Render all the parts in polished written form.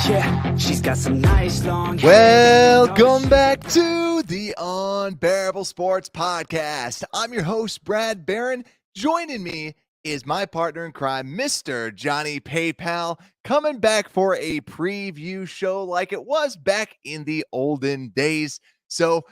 Yeah, she's got some nice long hair. Welcome back to the Unbearable Sports Podcast. I'm your host, Brad Barron. Joining me is my partner in crime, Mr. Johnny PayPal, coming back for a preview show like it was back in the olden days. So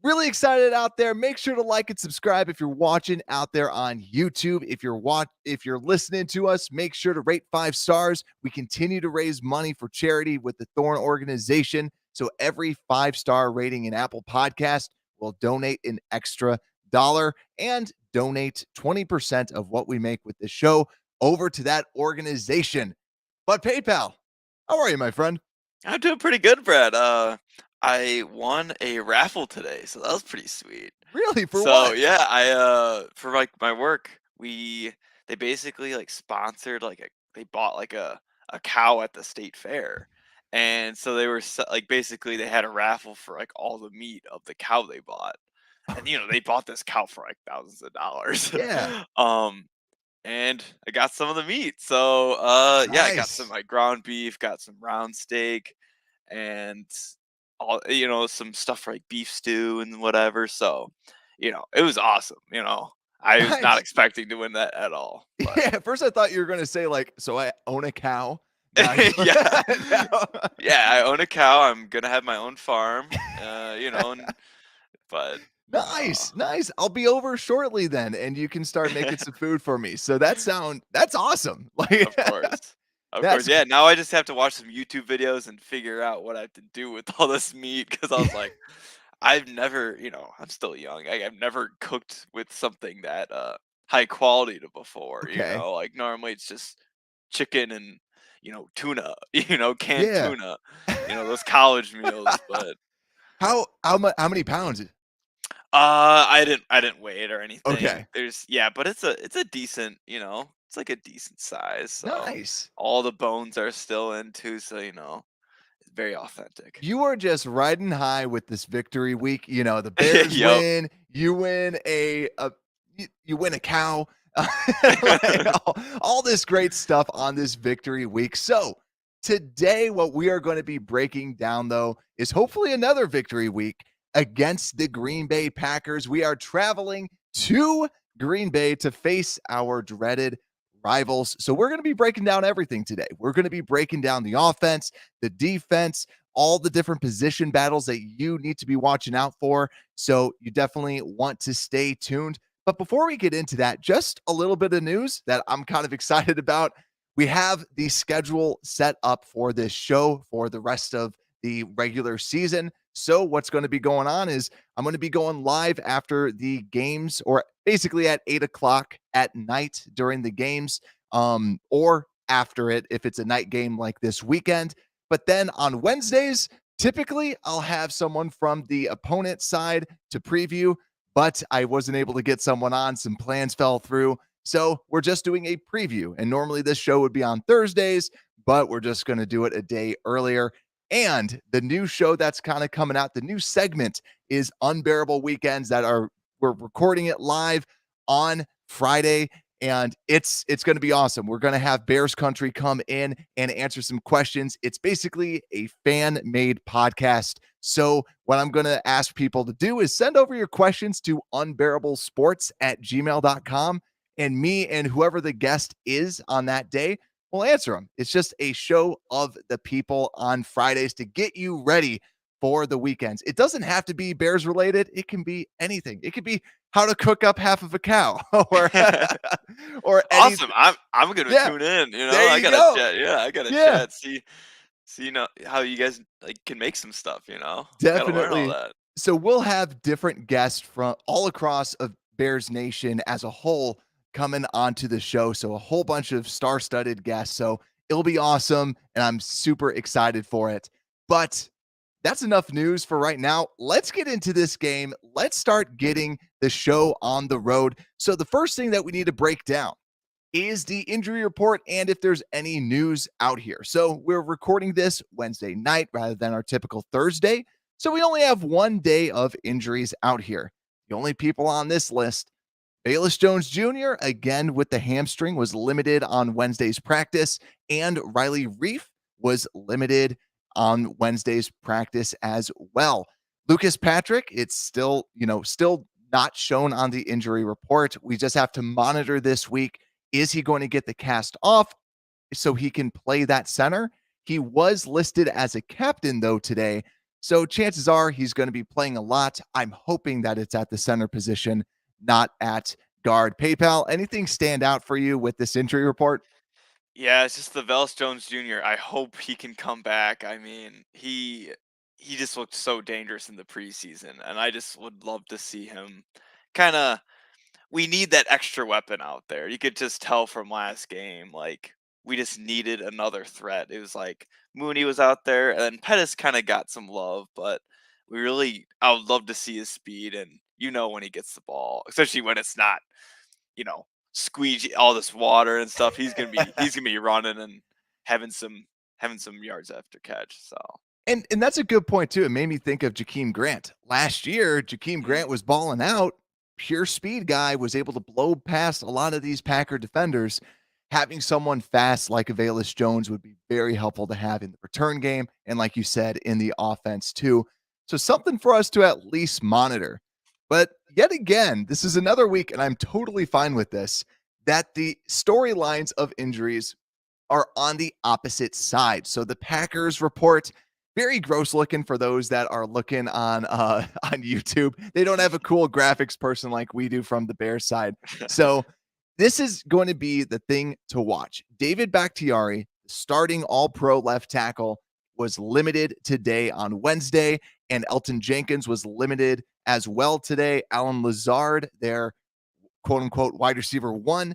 really excited out there. Make sure to like and subscribe if you're watching out there on YouTube. If you're listening to us, make sure to rate 5 stars. We continue to raise money for charity with the Thorn organization. So every 5-star rating in Apple Podcast will donate an extra $1 and donate 20% of what we make with the show over to that organization. But PayPal, how are you, my friend? I'm doing pretty good, Brad. I won a raffle today, so that was pretty sweet. Really? For So what? yeah, I for like my work, they basically like sponsored they bought like a cow at the state fair, and so they were like basically they had a raffle for like all the meat of the cow they bought, and they bought this cow for like thousands of dollars. Yeah. And I got some of the meat. So yeah, I got some like ground beef, got some round steak, and all some stuff for like beef stew and whatever. So it was awesome. I was not expecting to win that at all. But. Yeah, at first I thought you were going to say like, so I own a cow. Yeah. Yeah, I own a cow. I'm gonna have my own farm. But nice. I'll be over shortly then, and you can start making some food for me. So that's awesome. Like, of course. Yeah. Now I just have to watch some YouTube videos and figure out what I have to do with all this meat, because I was like, I've never, I'm still young. I've never cooked with something that high quality before. Okay. Like normally it's just chicken and tuna, canned tuna, those college meals. But how many pounds? I didn't weigh it or anything. Okay. But it's a decent, it's like a decent size. So nice. All the bones are still in too, so it's very authentic. You are just riding high with this victory week. The Bears win. You win you win a cow. Like, all this great stuff on this victory week. So today, what we are going to be breaking down, though, is hopefully another victory week against the Green Bay Packers. We are traveling to Green Bay to face our dreaded rivals. So we're going to be breaking down everything today. We're going to be breaking down the offense, the defense, all the different position battles that you need to be watching out for. So you definitely want to stay tuned. But before we get into that, just a little bit of news that I'm kind of excited about. We have the schedule set up for this show for the rest of the regular season. So what's going to be going on is I'm going to be going live after the games, or basically at 8:00 at night during the games, or after it if it's a night game like this weekend. But then on Wednesdays, typically I'll have someone from the opponent side to preview, but I wasn't able to get someone on. Some plans fell through. So we're just doing a preview. And normally this show would be on Thursdays, but we're just going to do it a day earlier. And the new show that's kind of coming out, the new segment is Unbearable Weekends we're recording it live on Friday. And it's going to be awesome. We're going to have Bears Country come in and answer some questions. It's basically a fan-made podcast. So what I'm going to ask people to do is send over your questions to unbearablesports@gmail.com. And me and whoever the guest is on that day will answer them. It's just a show of the people on Fridays to get you ready for the weekends. It doesn't have to be Bears related. It can be anything. It could be how to cook up half of a cow or awesome. I'm going to tune in, I got to chat. Yeah, I got to chat. See how you guys can make some stuff, Definitely. All that. So we'll have different guests from all across of Bears Nation as a whole coming onto the show. So a whole bunch of star-studded guests. So it'll be awesome, and I'm super excited for it. But that's enough news for right now. Let's get into this game. Let's start getting the show on the road. So the first thing that we need to break down is the injury report and if there's any news out here. So we're recording this Wednesday night rather than our typical Thursday. So we only have one day of injuries out here. The only people on this list, Bayless Jones Jr., again with the hamstring, was limited on Wednesday's practice, and Riley Reef was limited on Wednesday's practice as well. Lucas Patrick, it's still, still not shown on the injury report. We just have to monitor this week. Is he going to get the cast off so he can play that center? He was listed as a captain, though, today. So chances are he's going to be playing a lot. I'm hoping that it's at the center position, not at guard. PayPal, anything stand out for you with this injury report? Yeah, it's just the Velus Jones Jr. I hope he can come back. I mean, he just looked so dangerous in the preseason, and I just would love to see him kind of. We need that extra weapon out there. You could just tell from last game, like we just needed another threat. It was like Mooney was out there, and then Pettis kind of got some love, but I would love to see his speed, and when he gets the ball, especially when it's not, you know, squeegee all this water and stuff. He's gonna be running and having some yards after catch. So And that's a good point too. It made me think of Jakeem Grant. Last year, Jakeem mm, Grant was balling out. Pure speed guy, was able to blow past a lot of these Packer defenders. Having someone fast like Avalis Jones would be very helpful to have in the return game, and like you said, in the offense too. So something for us to at least monitor. But yet again, this is another week, and I'm totally fine with this, that the storylines of injuries are on the opposite side. So the Packers report, very gross looking for those that are looking on on YouTube. They don't have a cool graphics person like we do from the Bears side. So this is going to be the thing to watch. David Bakhtiari, starting all-pro left tackle, was limited today on Wednesday, and Elton Jenkins was limited as well today. Alan Lazard, their quote unquote wide receiver one,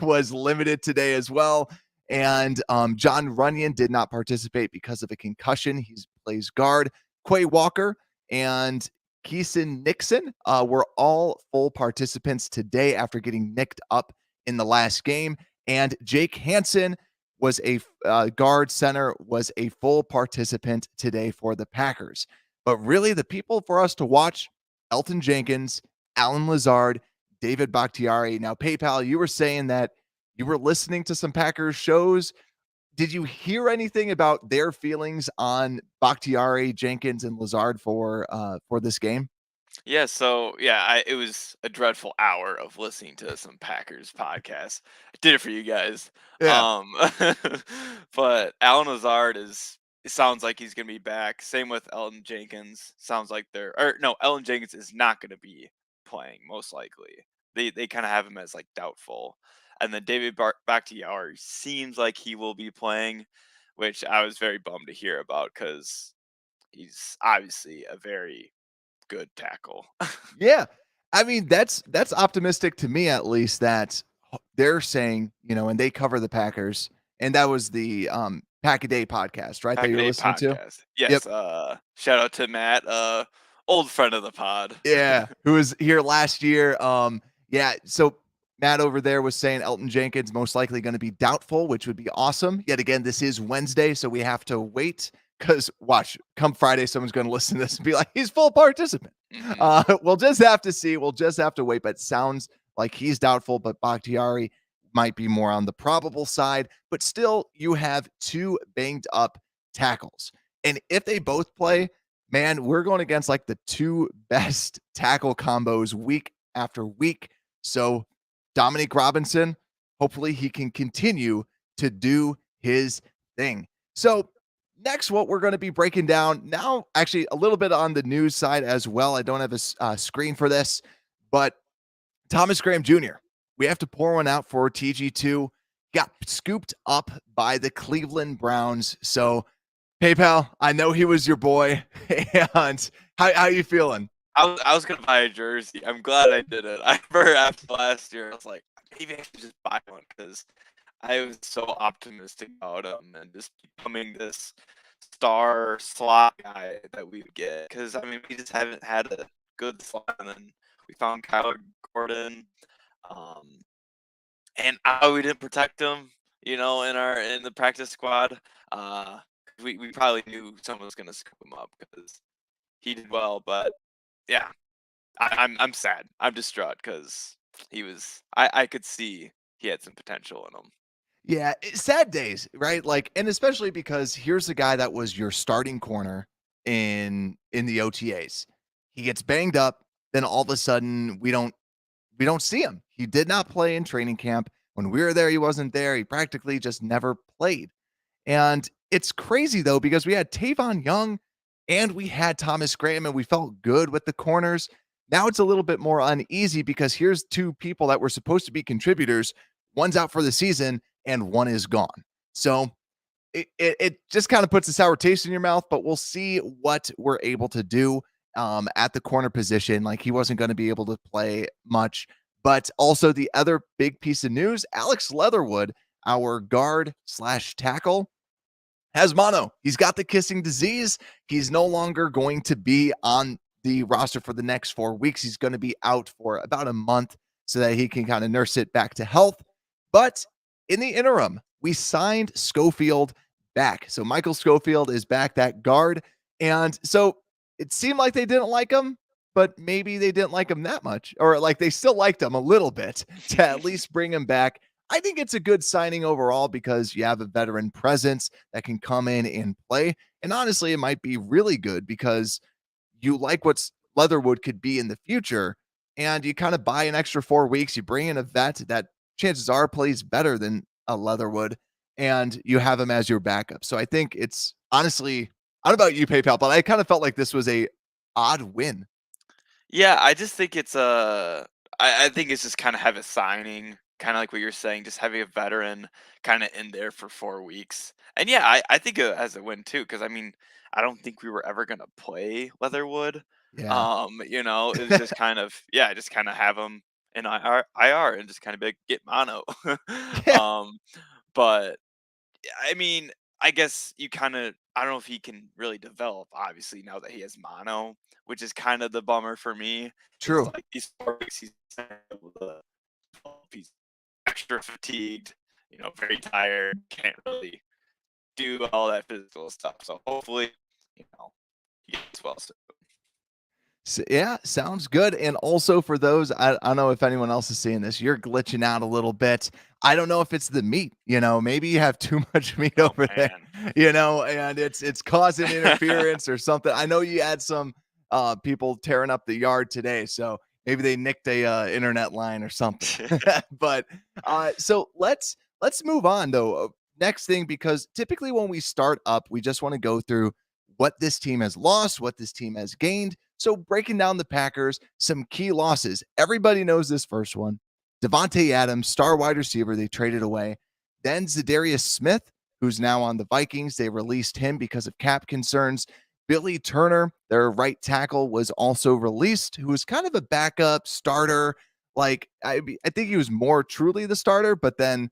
was limited today as well. And John Runyon did not participate because of a concussion. He plays guard. Quay Walker and Keeson Nixon were all full participants today after getting nicked up in the last game. And Jake Hansen was a guard center, was a full participant today for the Packers. But really, the people for us to watch, Elton Jenkins, Alan Lazard, David Bakhtiari. Now, PayPal, you were saying that you were listening to some Packers shows. Did you hear anything about their feelings on Bakhtiari, Jenkins, and Lazard for this game? yeah, so yeah, it was a dreadful hour of listening to some Packers podcasts. I did it for you guys. Yeah. Um, but Alan Lazard it sounds like he's gonna be back. Same with Elton Jenkins. Sounds like Elton Jenkins is not gonna be playing, most likely. They kind of have him as like doubtful. And then David Bakhtiari seems like he will be playing, which I was very bummed to hear about because he's obviously a very good tackle. Yeah. I mean, that's optimistic to me, at least, that they're saying, and they cover the Packers, and that was the Pack a Day podcast, right? That Pack a you're Day listening to? podcast. Yep. Yes, shout out to Matt, old friend of the pod. Yeah, who was here last year. Yeah, so Matt over there was saying Elton Jenkins most likely going to be doubtful, which would be awesome. Yet again, this is Wednesday, so we have to wait because watch, come Friday, someone's going to listen to this and be like, he's full participant. Mhm. We'll just have to see. We'll just have to wait. But sounds like he's doubtful, but Bakhtiari might be more on the probable side. But still, you have two banged up tackles. And if they both play, man, we're going against like the two best tackle combos week after week. So Dominique Robinson, hopefully he can continue to do his thing. So next, what we're going to be breaking down now, actually a little bit on the news side as well. I don't have a screen for this, but Thomas Graham Jr., we have to pour one out for TG2. Got scooped up by the Cleveland Browns. So PayPal, I know he was your boy. And how you feeling? I was gonna buy a jersey. I'm glad I did it. I remember after last year, I was like, maybe I should just buy one because I was so optimistic about him and just becoming this star slot guy that we would get. Because I mean, we just haven't had a good slot, and then we found Kyler Gordon, um, and we didn't protect him. In the practice squad, uh, we probably knew someone was gonna scoop him up because he did well, but yeah. I'm sad. I'm distraught because I could see he had some potential in him. Yeah, sad days, right? Like, and especially because here's the guy that was your starting corner in the OTAs. He gets banged up, then all of a sudden we don't see him. He did not play in training camp. When we were there, he wasn't there. He practically just never played. And it's crazy though, because we had Tavon Young and we had Thomas Graham and we felt good with the corners. Now it's a little bit more uneasy because here's two people that were supposed to be contributors. One's out for the season and one is gone. So it just kind of puts a sour taste in your mouth, but we'll see what we're able to do at the corner position. Like he wasn't going to be able to play much. But also the other big piece of news, Alex Leatherwood, our guard slash tackle, has mono. He's got the kissing disease. He's no longer going to be on the roster for the next 4 weeks. He's going to be out for about a month so that he can kind of nurse it back to health. But in the interim, we signed Schofield back. So Michael Schofield is back, that guard. And so it seemed like they didn't like him, but maybe they didn't like him that much, or like they still liked him a little bit to at least bring him back. I think it's a good signing overall because you have a veteran presence that can come in and play. And honestly, it might be really good because you like what Leatherwood could be in the future. And you kind of buy an extra 4 weeks. You bring in a vet that chances are plays better than a Leatherwood, and you have him as your backup. So I think it's honestly, I don't know about you, PayPal, but I kind of felt like this was a odd win. Yeah, I just think I think it's just kind of have a signing, kind of like what you're saying, just having a veteran kind of in there for 4 weeks. And yeah, I think as a win too, because I mean, I don't think we were ever gonna play Leatherwood. Yeah. It was just kind of yeah, just kind of have him in IR and just kind of be like, get mono. Yeah. um, but I mean, I guess you kinda I don't know if he can really develop, obviously, now that he has mono, which is kind of the bummer for me, is, True. like, these 4 weeks he's not able to develop, he's extra fatigued, very tired, can't really do all that physical stuff, so hopefully, you know, he gets well soon. Yeah, sounds good. And also for those, I don't know if anyone else is seeing this, you're glitching out a little bit. I don't know if it's the meat, maybe you have too much meat Oh, over there, man. and it's causing interference or something. I know you had some people tearing up the yard today, so maybe they nicked a internet line or something. But so let's move on though. Next thing, because typically when we start up, we just want to go through what this team has lost, what this team has gained. So breaking down the Packers, some key losses. Everybody knows this first one. Devontae Adams, star wide receiver, they traded away. Then Zadarius Smith, who's now on the Vikings. They released him because of cap concerns. Billy Turner, their right tackle, was also released, who was kind of a backup starter. Like, I think he was more truly the starter, but then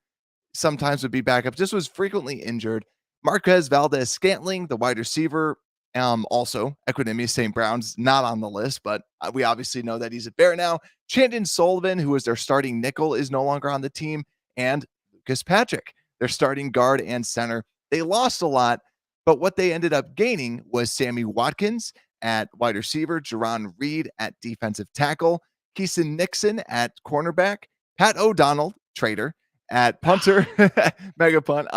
sometimes would be backup, just was frequently injured. Marquez Valdez Scantling, the wide receiver, also Equanimous St. Brown's not on the list, but we obviously know that he's a Bear now. Chandon Sullivan, who was their starting nickel, is no longer on the team, and Lucas Patrick, their starting guard and center. They lost a lot, but what they ended up gaining was Sammy Watkins at wide receiver, Jerron Reed at defensive tackle, Keeson Nixon at cornerback, Pat O'Donnell, trader, at punter, mega punt.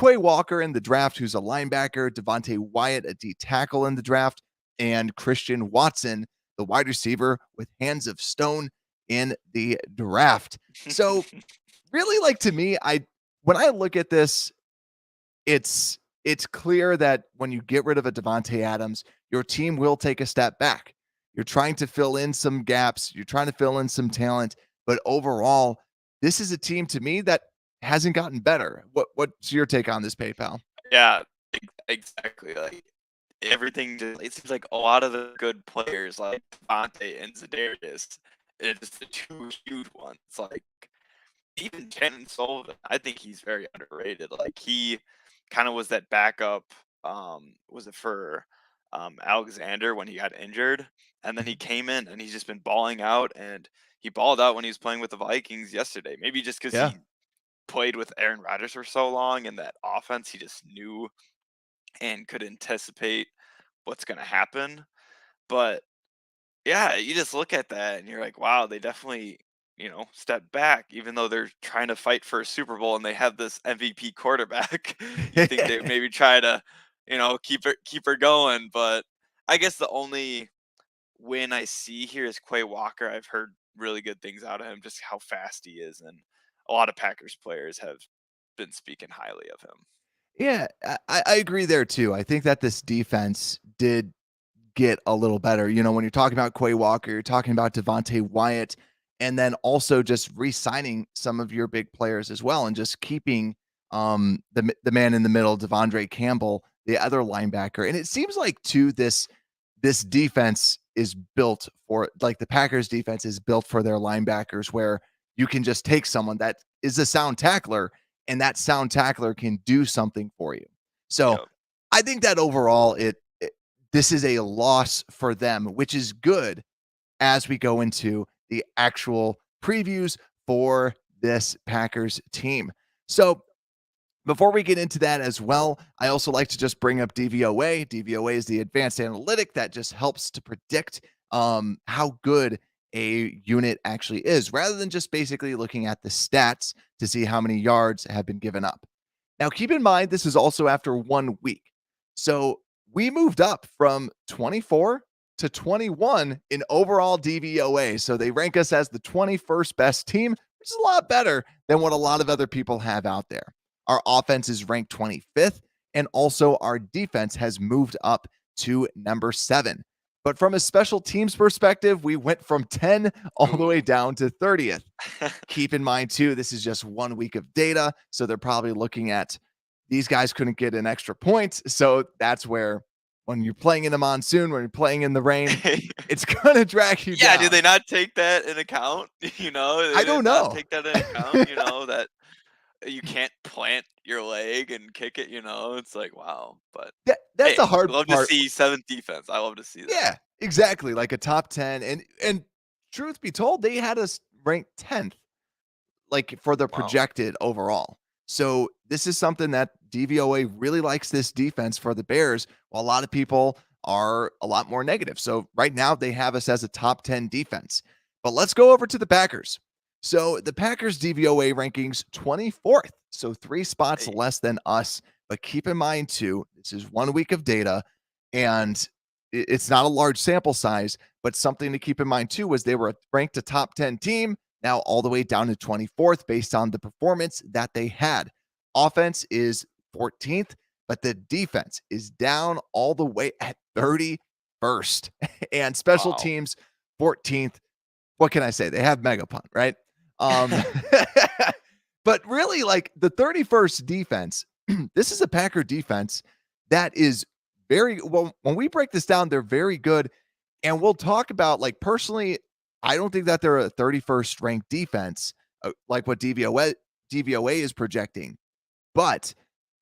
Quay Walker in the draft, who's a linebacker, Devontae Wyatt, a D tackle in the draft, and Christian Watson, the wide receiver with hands of stone in the draft. So, really, like to me, when I look at this, it's clear that when you get rid of a Devontae Adams, your team will take a step back. You're trying to fill in some gaps, you're trying to fill in some talent, but overall, this is a team to me that hasn't gotten better. What's your take on this, PayPal? Yeah, exactly, like, everything just it seems like a lot of the good players like Devontae and Zadarius, it's the 2 huge ones, like, even Chandon Sullivan, I think he's very underrated, like, he kinda was that backup, was it for, Alexander when he got injured, and then he came in and he's just been balling out, and he balled out when he was playing with the Vikings yesterday, maybe just because Yeah. he played with Aaron Rodgers for so long in that offense, he just knew and could anticipate what's gonna happen, but Yeah, you just look at that and you're like, wow, they definitely, step back, even though they're trying to fight for a Super Bowl and they have this MVP quarterback. You think they would maybe try to, keep her going. But I guess the only win I see here is Quay Walker. I've heard really good things out of him, just how fast he is, and a lot of Packers players have been speaking highly of him. Yeah, I agree there too. I think that this defense did get a little better. When you're talking about Quay Walker, you're talking about Devontae Wyatt, and then also just re-signing some of your big players as well, and just keeping the man in the middle, Devondre Campbell, the other linebacker. And it seems like too this defense is built for, like, the Packers defense is built for their linebackers, where you can just take someone that is a sound tackler and that sound tackler can do something for you. So Yep. I think that overall this is a loss for them, which is good as we go into the actual previews for this Packers team. So before we get into that as well, I also like to just bring up DVOA. DVOA is the advanced analytic that just helps to predict how good a unit actually is, rather than just basically looking at the stats to see how many yards have been given up. Now, keep in mind, this is also after 1 week. So we moved up from 24 to 21 in overall DVOA. So they rank us as the 21st best team, which is a lot better than what a lot of other people have out there. Our offense is ranked 25th, and also our defense has moved up to number 7. But from a special teams perspective, we went from 10 all the way Ooh. down to 30th. Keep in mind, too, this is just 1 week of data. So they're probably looking at these guys couldn't get an extra point. So that's where, when you're playing in the monsoon, when you're playing in the rain, it's going to drag you Yeah, do down. they not take that in account? I They don't did not know. take that in account, that you can't plant your leg and kick it, It's like, wow. But That's hey, the hard love to part. see 7th defense. I love to see that. Yeah, exactly. Like a top 10. And truth be told, they had us ranked 10th, like, for the Wow. projected overall. So this is something that DVOA really likes, this defense for the Bears, while a lot of people are a lot more negative. So right now they have us as a top 10 defense. But let's go over to the Packers. So the Packers DVOA rankings 24th. So 3 spots Hey, less than us. But keep in mind too, this is 1 week of data, and it's not a large sample size, but something to keep in mind too was they were ranked a top 10 team, now all the way down to 24th based on the performance that they had. Offense is 14th, but the defense is down all the way at 31st. And special wow. teams 14th. What can I say? They have Megapunt, right? Um but really, like, the 31st defense, this is a Packer defense that is very well. When we break this down, they're very good. And we'll talk about, like, personally, I don't think that they're a 31st ranked defense, like what DVOA is projecting. But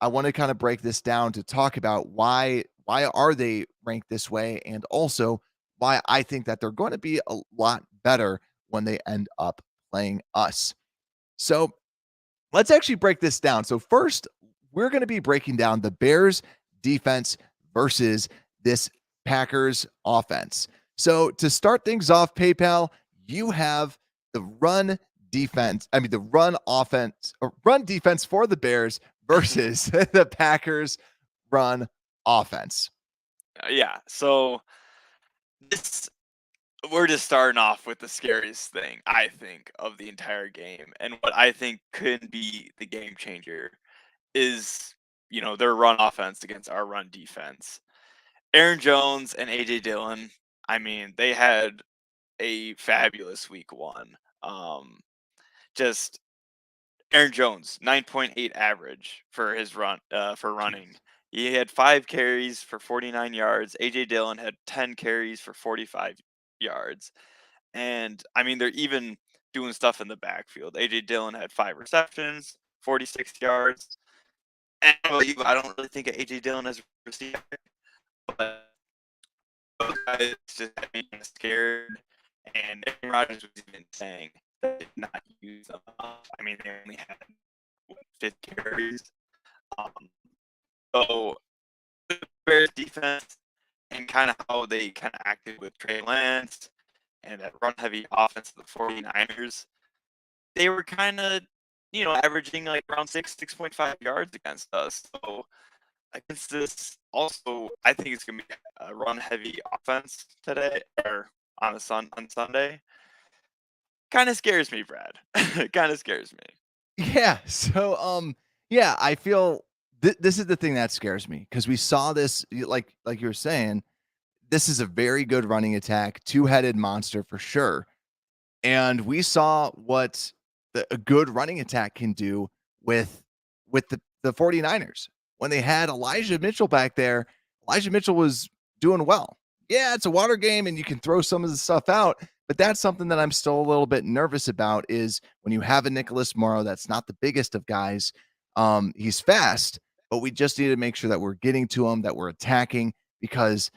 I want to kind of break this down to talk about why are they ranked this way, and also why I think that they're going to be a lot better when they end up playing us. So let's actually break this down. So first, we're going to be breaking down the Bears defense versus this Packers offense. So to start things off, PayPal, you have the run defense. I mean, the run offense or run defense for the Bears versus the Packers run offense. Yeah. So this we're just starting off with the scariest thing, I think, of the entire game. And what I think could be the game changer is, their run offense against our run defense. Aaron Jones and AJ Dillon, I mean, they had a fabulous week 1. Just Aaron Jones, 9.8 average for his for running. Jeez. He had 5 carries for 49 yards. AJ Dillon had 10 carries for 45 yards. And I mean, they're even doing stuff in the backfield. AJ Dillon had 5 receptions, 46 yards. And I don't really think of AJ Dillon as a receiver, but those guys just had me kinda scared. And Aaron Rodgers was even saying they did not use them enough. I mean, they only had 50 carries. Um, so the Bears defense, and kind of how they kind of acted with Trey Lance and that run heavy offense of the 49ers, they were kind of, averaging like around 6.5 yards against us. So against this, also, I think it's gonna be a run heavy offense today or on Sunday. Kind of scares me, Brad. Kind of scares me. Yeah. So, yeah, I feel this is the thing that scares me because we saw this, like you were saying, this is a very good running attack, two-headed monster for sure. And we saw what a good running attack can do with the 49ers. When they had Elijah Mitchell back there, Elijah Mitchell was doing well. Yeah, it's a water game and you can throw some of the stuff out, but that's something that I'm still a little bit nervous about is when you have a Nicholas Morrow that's not the biggest of guys. He's fast, but we just need to make sure that we're getting to him, that we're attacking because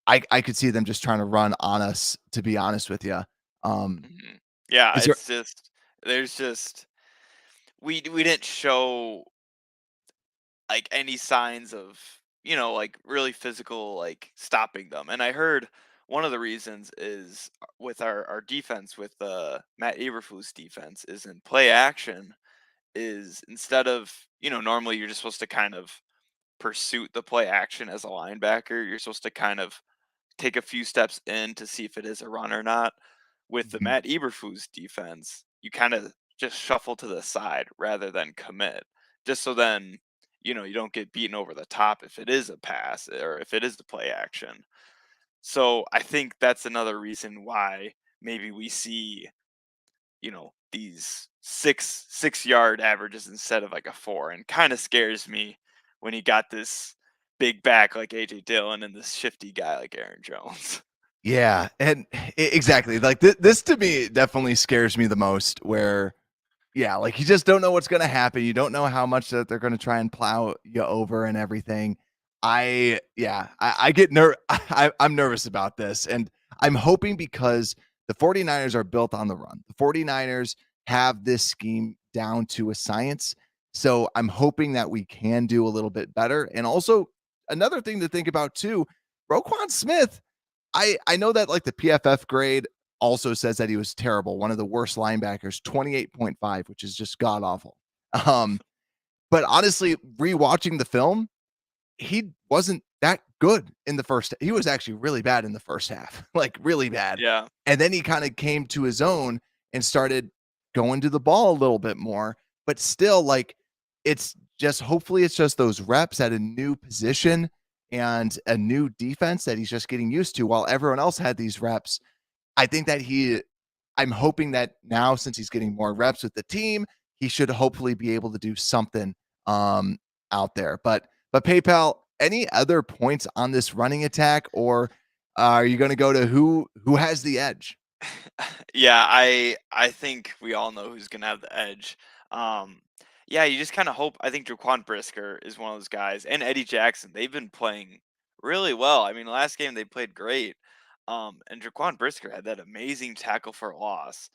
I could see them just trying to run on us, to be honest with you. Mhm. Yeah, Is there it's just there's just we didn't show like any signs of, like really physical like stopping them. And I heard one of the reasons is with our defense with Matt Eberflus defense is in play action is instead of, normally you're just supposed to kind of pursue the play action as a linebacker, you're supposed to kind of take a few steps in to see if it is a run or not. With the Mhm. Matt Eberflus defense, you kind of just shuffle to the side rather than commit, just so then you don't get beaten over the top if it is a pass or if it is the play action. So I think that's another reason why maybe we see these 6 yard averages instead of like a 4, and kind of scares me when you got this big back like AJ Dillon and this shifty guy like Aaron Jones. Yeah, and exactly, like, this to me definitely scares me the most where yeah, like, you just don't know what's gonna happen, you don't know how much that they're gonna try and plow you over and everything. I get I'm nervous about this, and I'm hoping because the 49ers are built on the run. The 49ers have this scheme down to a science, so I'm hoping that we can do a little bit better, and also, another thing to think about too, Roquan Smith, I know that, like, the PFF grade also says that he was terrible, one of the worst linebackers, 28.5, which is just god awful. Um, but honestly, rewatching the film, he wasn't that good in the first. He was actually really bad in the first half, like really bad. Yeah. And then he kind of came to his own and started going to the ball a little bit more. But still, like it's just hopefully it's just those reps at a new position and a new defense that he's just getting used to while everyone else had these reps. I think that I'm hoping that now since he's getting more reps with the team, he should hopefully be able to do something out there. But PayPal, any other points on this running attack, or are you going to go to who has the edge? Yeah, I think we all know who's gonna have the edge. Um, yeah, you just kind of hope. I think Jaquan Brisker is one of those guys, and Eddie Jackson. They've been playing really well. I mean, last game they played great. And Jaquan Brisker had that amazing tackle for a loss.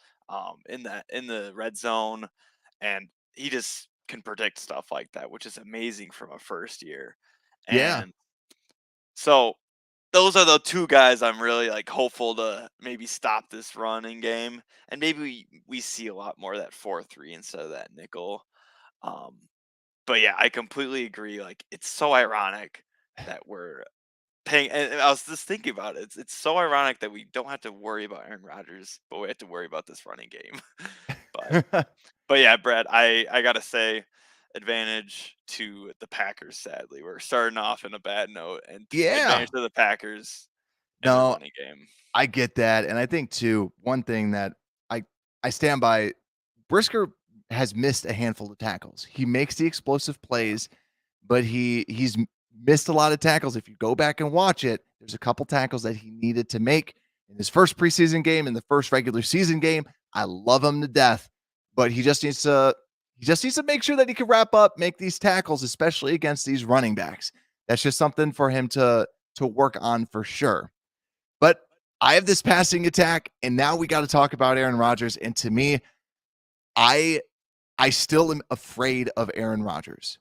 In the red zone, and he just can predict stuff like that, which is amazing from a first year. Yeah. And so those are the two guys I'm really like hopeful to maybe stop this running game, and maybe we see a lot more of that 4-3 instead of that nickel. Um, but yeah, I completely agree. Like it's so ironic that we're paying. And I was just thinking about it. It's so ironic that we don't have to worry about Aaron Rodgers, but we have to worry about this running game. but but yeah, Brad, I gotta say, advantage to the Packers. Sadly, we're starting off in a bad note, and Yeah. advantage to the Packers in the No, running game. I get that. And I think too, one thing that I I stand by, Brisker has missed a handful of tackles. He makes the explosive plays, but he's missed a lot of tackles. If you go back and watch it, there's a couple tackles that he needed to make in his first preseason game, in the first regular season game. I love him to death, but he just needs to make sure that he can wrap up, make these tackles, especially against these running backs. That's just something for him to work on for sure. But I have this passing attack, and now we got to talk about Aaron Rodgers. And to me, I I still am afraid of Aaron Rodgers.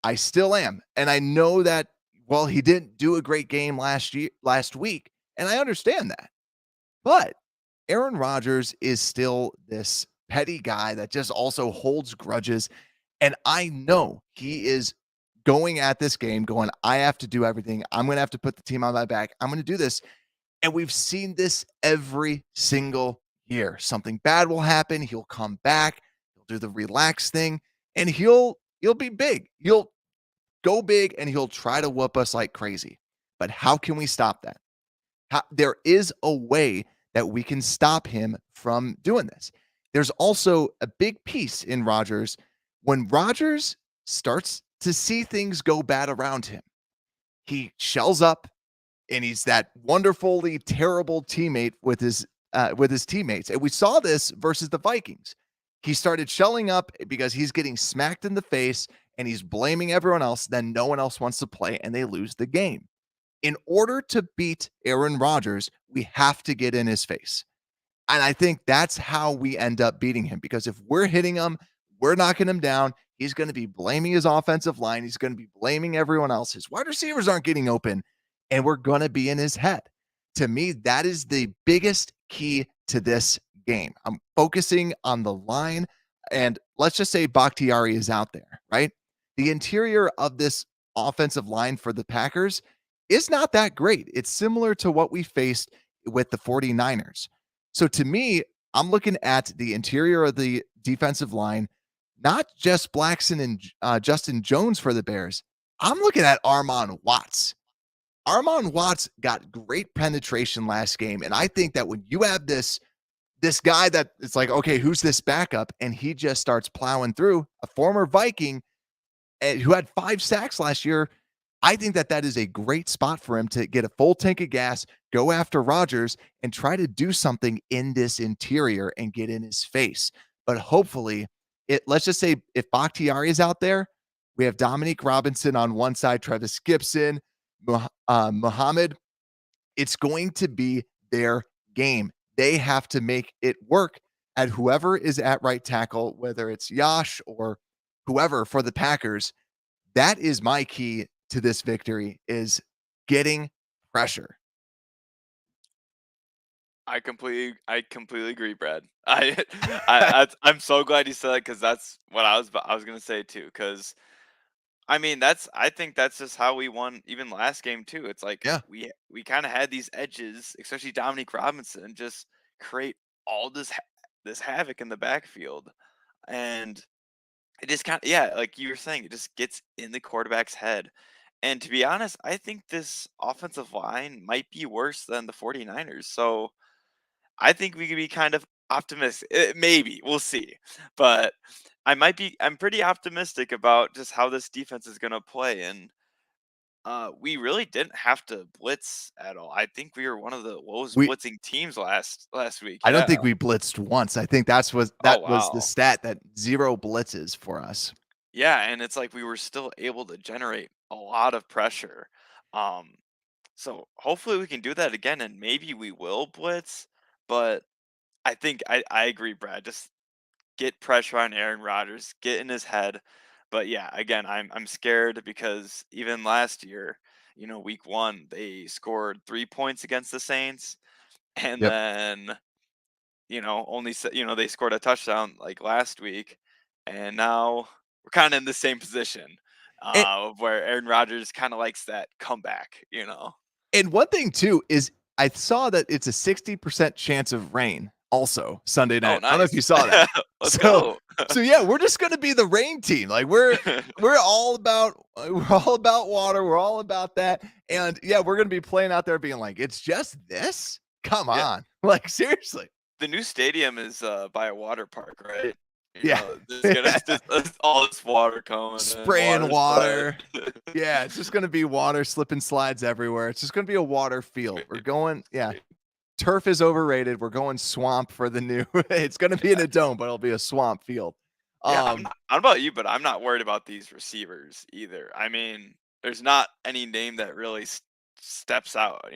I still am. And I know that well, he didn't do a great game last week, and I understand that. But Aaron Rodgers is still this petty guy that just also holds grudges. And I know he is going at this game going, I have to do everything. I'm going to have to put the team on my back. I'm going to do this. And we've seen this every single year. Something bad will happen. He'll come back. He'll do the relax thing and he'll be big. He'll go big and he'll try to whoop us like crazy. But how can we stop that? There is a way that we can stop him from doing this. There's also a big piece in Rodgers when Rodgers starts to see things go bad around him. He shells up and he's that wonderfully terrible teammate with his teammates. And we saw this versus the Vikings. He started shelling up because he's getting smacked in the face and he's blaming everyone else. Then no one else wants to play and they lose the game. In order to beat Aaron Rodgers, we have to get in his face. And I think that's how we end up beating him, because if we're hitting him, we're knocking him down. He's going to be blaming his offensive line. He's going to be blaming everyone else. His wide receivers aren't getting open, and we're going to be in his head. To me, that is the biggest key to this game. I'm focusing on the line, and let's just say Bakhtiari is out there, right? The interior of this offensive line for the Packers is not that great. It's similar to what we faced with the 49ers. So to me, I'm looking at the interior of the defensive line, not just Blackson and Justin Jones for the Bears. I'm looking at Arman Watts. Arman Watts got great penetration last game. And I think that when you have this guy that it's like, okay, who's this backup? And he just starts plowing through, a former Viking who had 5 sacks last year. I think that is a great spot for him to get a full tank of gas, go after Rodgers, and try to do something in this interior and get in his face. But hopefully, let's just say if Bakhtiari is out there, we have Dominique Robinson on one side, Trevis Gipson, Muhammad. It's going to be their game. They have to make it work at whoever is at right tackle, whether it's Yash or whoever for the Packers. That is my key to this victory, is getting pressure. I completely agree, Brad. I'm so glad you said that, because that's what I was going to say too. Because I mean, I think that's just how we won even last game too. It's like Yeah. we kind of had these edges, especially Dominique Robinson, just create all this havoc in the backfield, and it just kind of, yeah, like you were saying, it just gets in the quarterback's head. And to be honest, I think this offensive line might be worse than the 49ers. So I think we could be kind of optimistic. Maybe we'll see, but I'm pretty optimistic about just how this defense is going to play. And we really didn't have to blitz at all. I think we were one of the lowest blitzing teams last week. I don't Yeah. think we blitzed once. I think that was the stat, that 0 blitzes for us. Yeah, and it's like we were still able to generate a lot of pressure. So hopefully we can do that again, and maybe we will blitz. But I think I agree, Brad. Just get pressure on Aaron Rodgers, get in his head. But yeah, again, I'm scared because even last year, week 1, they scored 3 points against the Saints, and Yep. then they scored a touchdown like last week, and now we're kind of in the same position where Aaron Rodgers kind of likes that comeback. And one thing too is I saw that it's a 60% chance of rain also Sunday night. Oh, nice. I don't know if you saw that. Let's go. So yeah, we're just going to be the rain team. Like we're all about water. We're all about that. And yeah, we're going to be playing out there being like, it's just this? Come on. Like seriously. The new stadium is by a water park, right? Yeah. There's all this water coming. Spraying water. Yeah, it's just going to be water, slipping slides everywhere. It's just going to be a water field. We're going, yeah. Turf is overrated. We're going swamp for the new. It's going to be in a dome, but it'll be a swamp field. Yeah, I don't know about you, but I'm not worried about these receivers either. I mean, there's not any name that really steps out,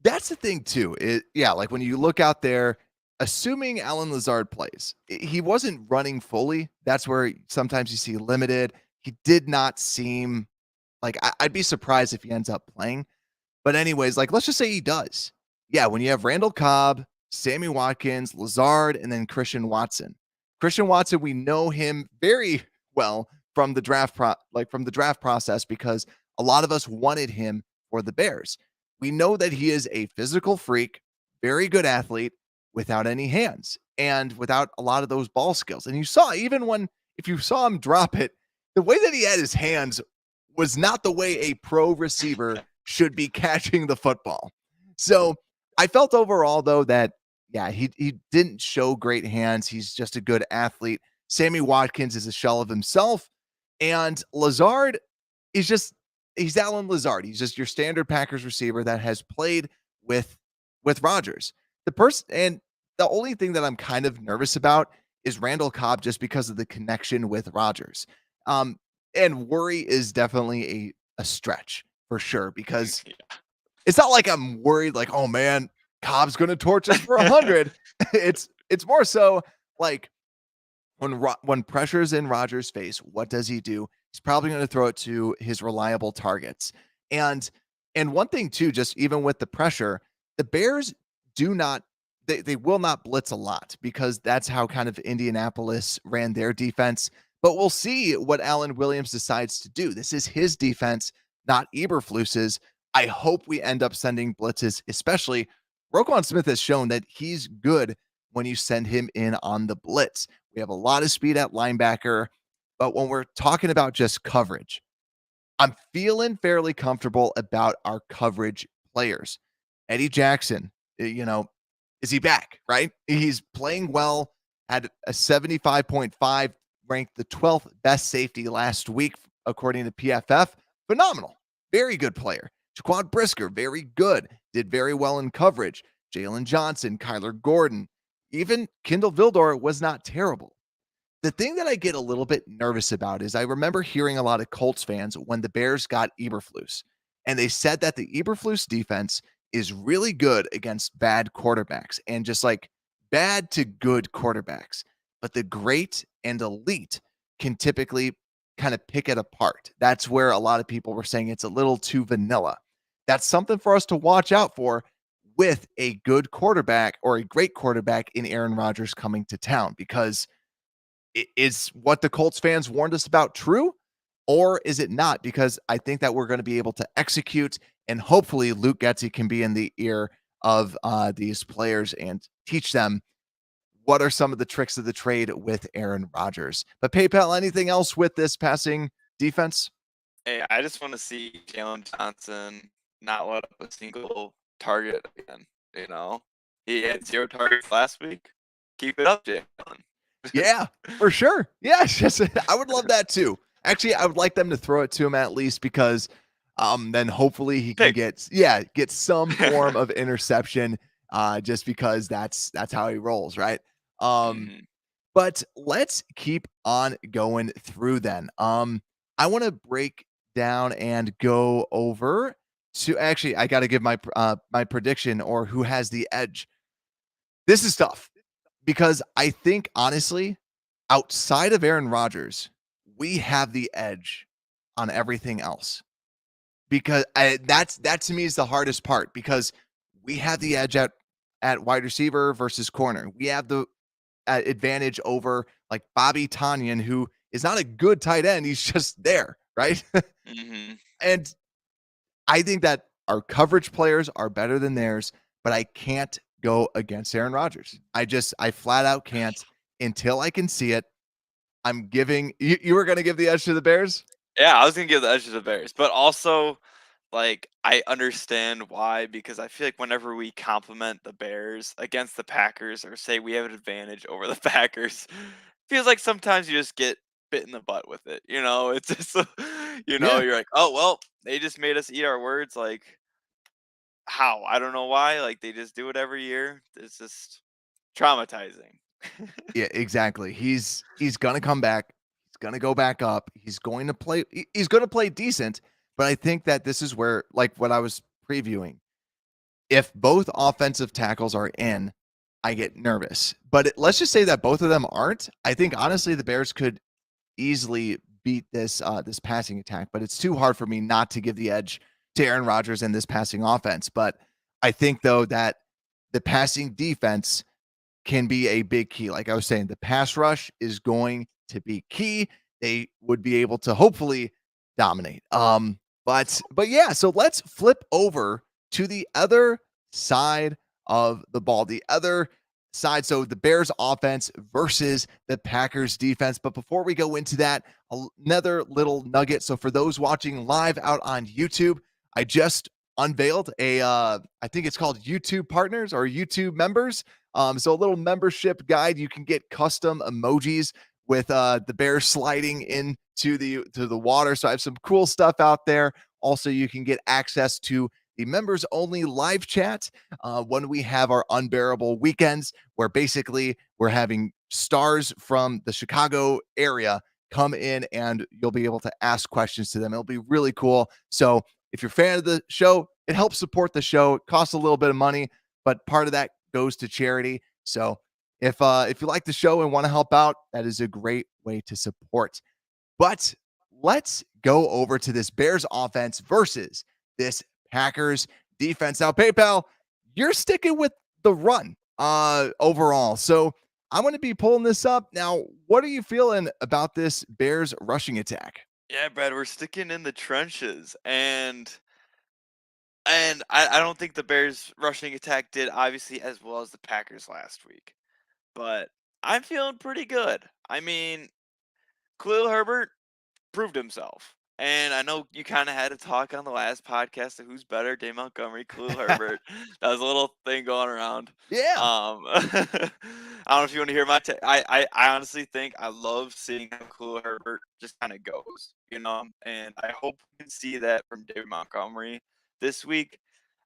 That's the thing too. Like when you look out there, assuming Alan Lazard plays, he wasn't running fully. That's where sometimes you see limited. He did not seem Like, I'd be surprised if he ends up playing. But anyways, like, let's just say he does. Yeah, when you have Randall Cobb, Sammy Watkins, Lazard, and then Christian Watson. Christian Watson, we know him very well from the draft process because a lot of us wanted him for the Bears. We know that he is a physical freak, very good athlete without any hands and without a lot of those ball skills. And you saw if you saw him drop it, the way that he had his hands was not the way a pro receiver should be catching the football. So I felt overall, though, that, yeah, he didn't show great hands. He's just a good athlete. Sammy Watkins is a shell of himself. And Lazard he's Alan Lazard. He's just your standard Packers receiver that has played with Rodgers. And the only thing that I'm kind of nervous about is Randall Cobb just because of the connection with Rodgers. And worry is definitely a stretch for sure, because it's not like I'm worried like, oh man, Cobb's going to torch us for 100. It's more so like when pressure's in Rodgers' face, what does he do? He's probably going to throw it to his reliable targets. And one thing too, just even with the pressure, the Bears they will not blitz a lot because that's how kind of Indianapolis ran their defense. But we'll see what Alan Williams decides to do. This is his defense, not Eberflus's. I hope we end up sending blitzes, especially Roquan Smith has shown that he's good when you send him in on the blitz. We have a lot of speed at linebacker, but when we're talking about just coverage, I'm feeling fairly comfortable about our coverage players. Eddie Jackson, is he back, right? He's playing well, had a 75.5, ranked the 12th best safety last week, according to PFF. Phenomenal. Very good player. Jaquan Brisker, very good. Did very well in coverage. Jalen Johnson, Kyler Gordon, even Kindle Vildor was not terrible. The thing that I get a little bit nervous about is I remember hearing a lot of Colts fans when the Bears got Eberflus, and they said that the Eberflus defense is really good against bad quarterbacks and just like bad to good quarterbacks. But the great and elite can typically kind of pick it apart. That's where a lot of people were saying it's a little too vanilla. That's something for us to watch out for with a good quarterback or a great quarterback in Aaron Rodgers coming to town, because is what the Colts fans warned us about true, or is it not? Because I think that we're going to be able to execute, and hopefully Luke Getsy can be in the ear of these players and teach them what are some of the tricks of the trade with Aaron Rodgers. But PayPal, anything else with this passing defense? Hey, I just want to see Jalen Johnson not let up a single target again. He had 0 targets last week. Keep it up, Jalen. Yeah, for sure. Yeah, I would love that too. Actually, I would like them to throw it to him at least, because then hopefully he can get some form of interception, just because that's how he rolls, right? But let's keep on going through then. I want to break down and go over to, actually, I got to give my prediction, or who has the edge. This is tough because I think, honestly, outside of Aaron Rodgers, we have the edge on everything else. Because that to me is the hardest part, because we have the edge at wide receiver versus corner. We have the advantage over like Bobby Tonyan, who is not a good tight end. He's just there, right? And I think that our coverage players are better than theirs, but I can't go against Aaron Rodgers. I flat out can't until I can see it. I'm giving you were going to give the edge to the Bears? Yeah, I was going to give the edge to the Bears, but also, like, I understand why, because I feel like whenever we compliment the Bears against the Packers, or say we have an advantage over the Packers, feels like sometimes you just get bit in the butt with it. It's just, you're like, oh, well, they just made us eat our words. Like, how? I don't know why. Like, they just do it every year. It's just traumatizing. Yeah, exactly. He's going to come back. He's going to go back up. He's going to play decent. But I think that this is where, like what I was previewing, if both offensive tackles are in, I get nervous. But let's just say that both of them aren't. I think, honestly, the Bears could easily beat this this passing attack, but it's too hard for me not to give the edge to Aaron Rodgers and this passing offense. But I think though that the passing defense can be a big key. Like I was saying, the pass rush is going to be key. They would be able to hopefully dominate. But yeah, so let's flip over to the other side of the ball. The other side, so the Bears offense versus the Packers defense. But before we go into that, another little nugget. So for those watching live out on YouTube, I just unveiled I think it's called YouTube Partners or YouTube Members. So a little membership guide. You can get custom emojis with the bear sliding into the water. So I have some cool stuff out there. Also, you can get access to the members only live chat when we have our unbearable weekends, where basically we're having stars from the Chicago area come in and you'll be able to ask questions to them. It'll be really cool. So if you're a fan of the show, it helps support the show. It costs a little bit of money, but part of that goes to charity. So if you like the show and want to help out, that is a great way to support. But let's go over to this Bears offense versus this Packers defense. Now, PayPal, you're sticking with the run overall. So I'm going to be pulling this up. Now, what are you feeling about this Bears rushing attack? Yeah, Brad, we're sticking in the trenches, and I don't think the Bears rushing attack did obviously as well as the Packers last week, but I'm feeling pretty good. I mean, Khalil Herbert proved himself. And I know you kind of had a talk on the last podcast of who's better, Dave Montgomery, Khalil Herbert. That was a little thing going around. Yeah. I don't know if you want to hear my take. I honestly think I love seeing how Khalil Herbert just kind of goes, and I hope we can see that from David Montgomery this week.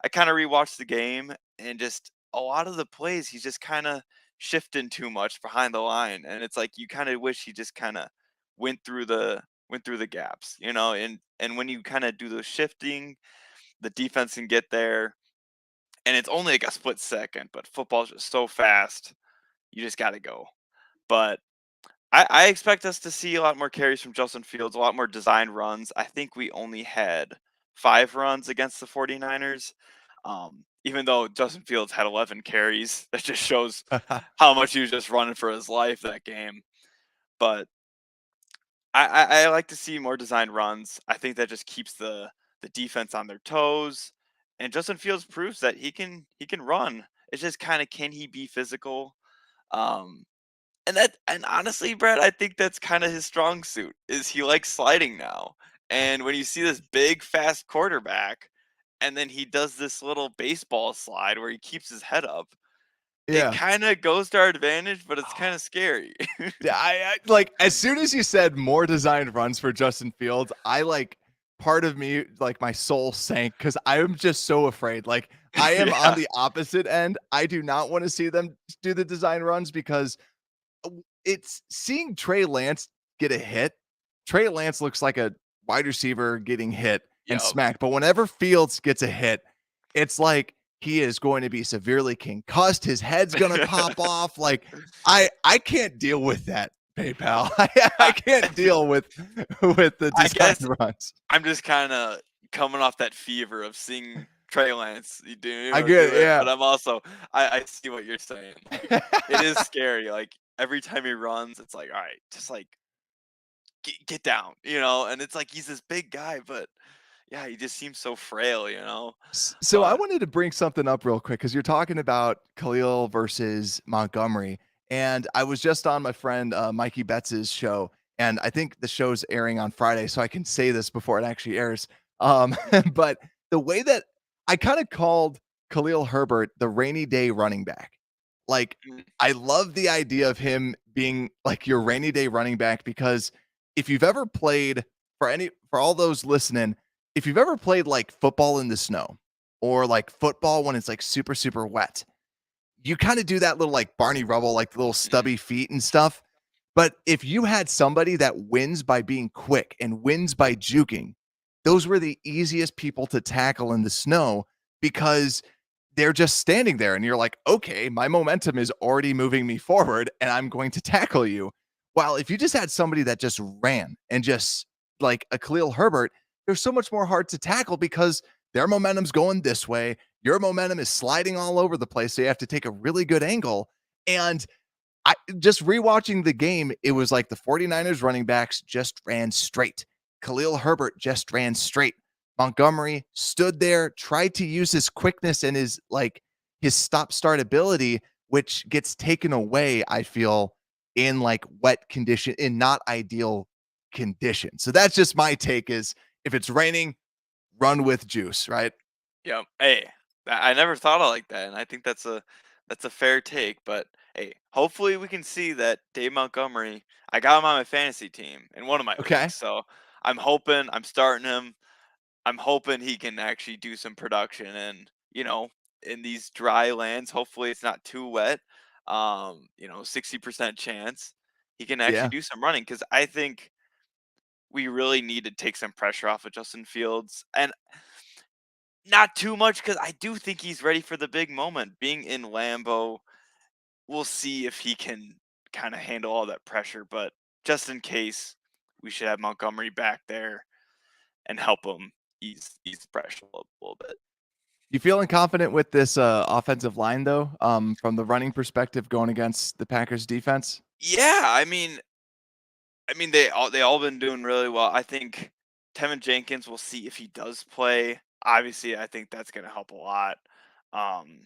I kind of rewatched the game, and just a lot of the plays, he's just kind of shifting too much behind the line. And it's like you kind of wish he just kind of went through the gaps, and when you kind of do those shifting, the defense can get there, and it's only like a split second, but football's just so fast, you just got to go. But I expect us to see a lot more carries from Justin Fields, a lot more design runs. I think we only had 5 runs against the 49ers, even though Justin Fields had 11 carries. That just shows how much he was just running for his life that game. But I like to see more design runs. I think that just keeps the defense on their toes. And Justin Fields proves that he can run. It's just kind of, can he be physical? And honestly, Brett, I think that's kind of his strong suit, is he likes sliding now. And when you see this big, fast quarterback, and then he does this little baseball slide where he keeps his head up, Yeah. it kind of goes to our advantage, but it's kind of scary. Yeah, I like, as soon as you said more designed runs for Justin Fields, part of me, like, my soul sank because I'm just so afraid. Like, I am on the opposite end. I do not want to see them do the design runs because it's seeing Trey Lance get a hit. Trey Lance looks like a wide receiver getting hit and smacked. But whenever Fields gets a hit, it's like he is going to be severely concussed. His head's going to pop off. Like, I can't deal with that, PayPal. I can't deal with the design runs. I'm just kind of coming off that fever of seeing Trey Lance. I get it, yeah. But I'm also, I see what you're saying. Like, it is scary. Like, every time he runs, it's like, all right, just like get down, and it's like he's this big guy, but yeah, he just seems so frail, So I wanted to bring something up real quick because you're talking about Khalil versus Montgomery. And I was just on my friend Mikey Betts's show, and I think the show's airing on Friday, so I can say this before it actually airs. But the way that I kind of called Khalil Herbert the rainy day running back. Like, I love the idea of him being like your rainy day running back, because if you've ever played, for all those listening, if you've ever played like football in the snow or like football when it's like super, super wet, you kind of do that little like Barney Rubble, like little stubby feet and stuff. But if you had somebody that wins by being quick and wins by juking, those were the easiest people to tackle in the snow, because they're just standing there and you're like, okay, my momentum is already moving me forward and I'm going to tackle you. While if you just had somebody that just ran and just like a Khalil Herbert, they're so much more hard to tackle because their momentum's going this way. Your momentum is sliding all over the place. So you have to take a really good angle. And I just rewatching the game, it was like the 49ers running backs just ran straight. Khalil Herbert just ran straight. Montgomery stood there, tried to use his quickness and his stop start ability, which gets taken away, I feel, in like wet condition, in not ideal condition. So that's just my take is if it's raining, run with juice, right? Yeah. Hey, I never thought of like that, and I think that's a fair take. But hey, hopefully we can see that Dave Montgomery. I got him on my fantasy team in one of my Okay. leagues, so I'm starting him. I'm hoping he can actually do some production, and in these dry lands, hopefully it's not too wet. 60% chance he can actually Yeah. do some running because I think we really need to take some pressure off of Justin Fields, and not too much because I do think he's ready for the big moment. Being in Lambeau, we'll see if he can kind of handle all that pressure. But just in case, we should have Montgomery back there and help him ease the pressure a little bit. You feeling confident with this offensive line though? From the running perspective going against the Packers defense? Yeah, I mean they all been doing really well. I think Teven Jenkins, we'll see if he does play. Obviously, I think that's going to help a lot. Um,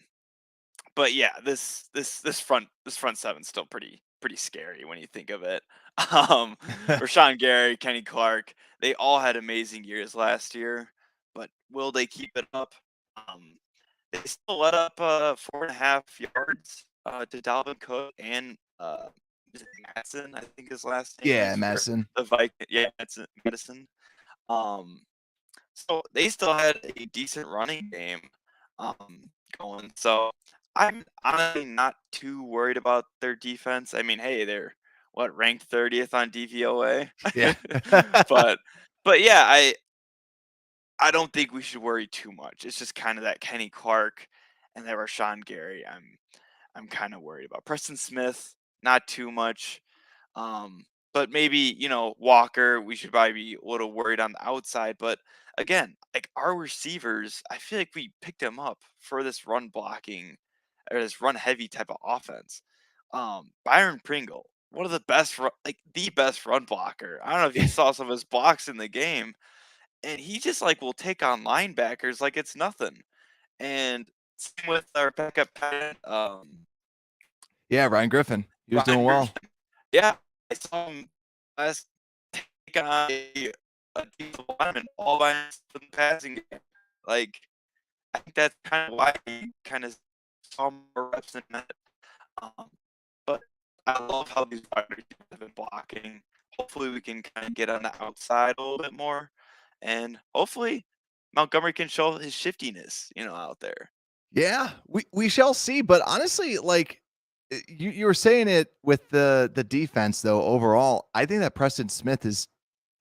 but yeah, this front seven's still pretty scary when you think of it. Rashawn Gary, Kenny Clark, they all had amazing years last year, but will they keep it up? Um, they still let up 4.5 yards to Dalvin Cook and is it Madison, I think his last name Yeah, is for Madison. the Viking. Yeah, it's Madison. Um, so they still had a decent running game going. So I'm honestly not too worried about their defense. I mean, hey, they're ranked 30th on DVOA. Yeah. but but yeah, I don't think we should worry too much. It's just kind of that Kenny Clark and that Rashawn Gary. I'm kind of worried about Preston Smith. Not too much. But maybe, Walker, we should probably be a little worried on the outside. But again, like our receivers, I feel like we picked them up for this run blocking or this run heavy type of offense. Byron Pringle, one of the best, the best run blocker. I don't know if you saw some of his blocks in the game, and he just like will take on linebackers like it's nothing. And same with our backup tight end, Yeah, Ryan Griffin. He was doing Ryan well. Griffin. Yeah, I saw him last take on a defensive lineman all by himself in the passing game. Like, I think that's kind of why he kind of saw more reps than that. Um, but I love how these wide receivers have been blocking. Hopefully, we can kind of get on the outside a little bit more, and hopefully, Montgomery can show his shiftiness, out there. Yeah, we shall see. But honestly, like you were saying it with the defense though, overall, I think that Preston Smith is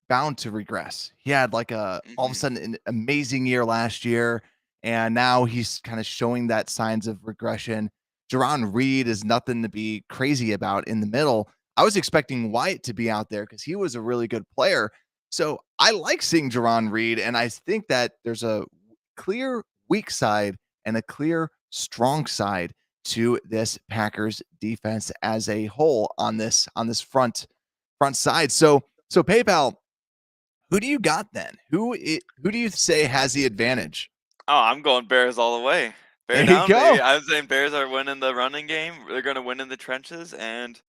bound to regress. He had like a all of a Hmm. sudden an amazing year last year, and now he's kind of showing that signs of regression. Jerron Reed is nothing to be crazy about in the middle. I was expecting Wyatt to be out there because he was a really good player. So I like seeing Jerron Reed, and I think that there's a clear weak side and a clear strong side to this Packers defense as a whole on this front side. So PayPal, who do you got then? Who do you say has the advantage? Oh, I'm going Bears all the way. Bear There you down, baby. go. I'm saying Bears are winning the running game. They're going to win in the trenches, and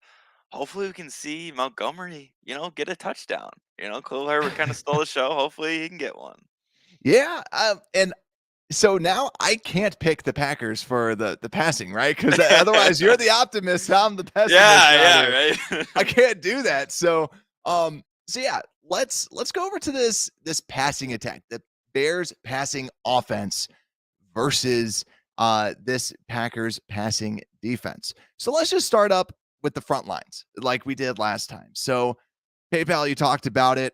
hopefully we can see Montgomery, get a touchdown. Khalil Herbert kind of stole the show. Hopefully he can get one. Yeah, and so now I can't pick the Packers for the passing, right? Because otherwise you're the optimist, I'm the pessimist Yeah, out here. yeah, I right. can't do that. So yeah, let's go over to this passing attack, the Bears passing offense versus this Packers passing defense. So let's just start up with the front lines like we did last time. So PayPal, you talked about it.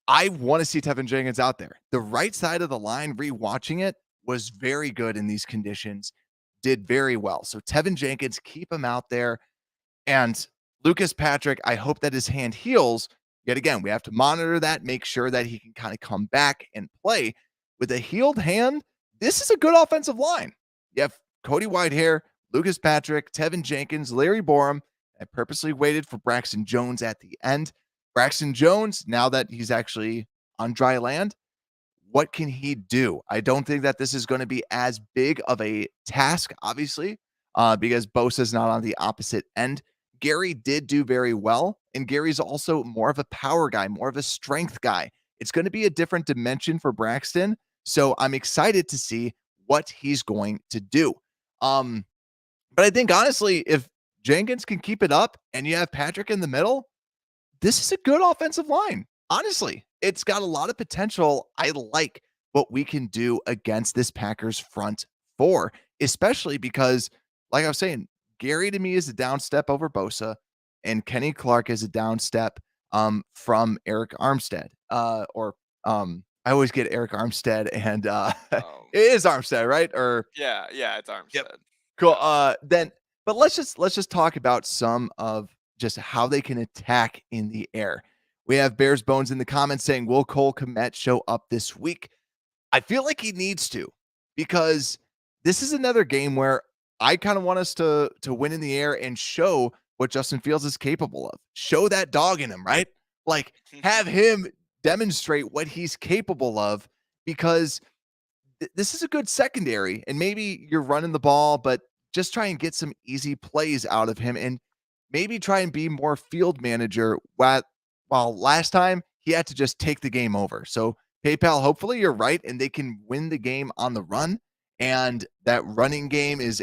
I want to see Teven Jenkins out there. The right side of the line, rewatching it, was very good in these conditions, did very well. So Teven Jenkins, keep him out there. And Lucas Patrick, I hope that his hand heals. Yet again, we have to monitor that, make sure that he can kind of come back and play. With a healed hand, this is a good offensive line. You have Cody Whitehair, Lucas Patrick, Teven Jenkins, Larry Borum. I purposely waited for Braxton Jones at the end. Braxton Jones, now that he's actually on dry land, what can he do? I don't think that this is going to be as big of a task, obviously, because Bosa's not on the opposite end. Gary did do very well, and Gary's also more of a power guy, more of a strength guy. It's going to be a different dimension for Braxton, so I'm excited to see what he's going to do. But I think, honestly, if Jenkins can keep it up and you have Patrick in the middle, this is a good offensive line. Honestly, it's got a lot of potential. I like what we can do against this Packers front four, especially because, like I was saying, Gary to me is a down step over Bosa, and Kenny Clark is a down step from Eric Armstead. I always get Eric Armstead and it is Armstead, right? Or yeah, it's Armstead. Yep. Cool. But let's just talk about some of just how they can attack in the air. We have Bears Bones in the comments saying, will Cole Kmet show up this week? I feel like he needs to, because this is another game where I kind of want us to win in the air and show what Justin Fields is capable of. Show that dog in him, right? Like, have him demonstrate what he's capable of, because this is a good secondary, and maybe you're running the ball, but just try and get some easy plays out of him, and maybe try and be more field manager. While last time he had to just take the game over. So PayPal, hopefully you're right, and they can win the game on the run, and that running game is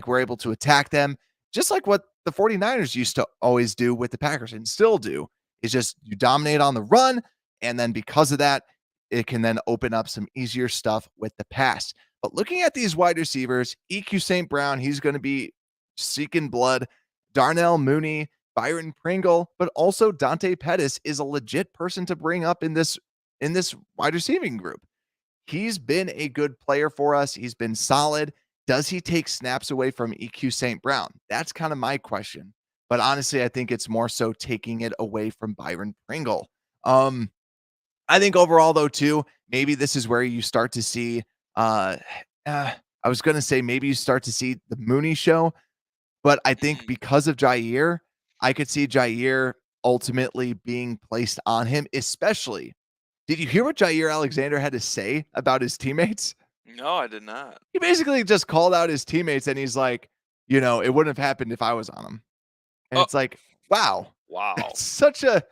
we're able to attack them, just like what the 49ers used to always do with the Packers and still do, is just you dominate on the run, and then because of that, it can then open up some easier stuff with the pass. But looking at these wide receivers, EQ St. Brown, he's going to be seeking blood. Darnell Mooney, Byron Pringle, but also Dante Pettis is a legit person to bring up in this wide receiving group. He's been a good player for us. He's been solid. Does he take snaps away from EQ St. Brown? That's kind of my question. But honestly, I think it's more so taking it away from Byron Pringle. I think overall, though, too, maybe this is where you start to see, I was going to say maybe you start to see the Mooney show, but I think because of Jair, I could see Jair ultimately being placed on him, especially. Did you hear what Jair Alexander had to say about his teammates? No, I did not. He basically just called out his teammates, and he's like, it wouldn't have happened if I was on him. And it's like, wow. It's such a,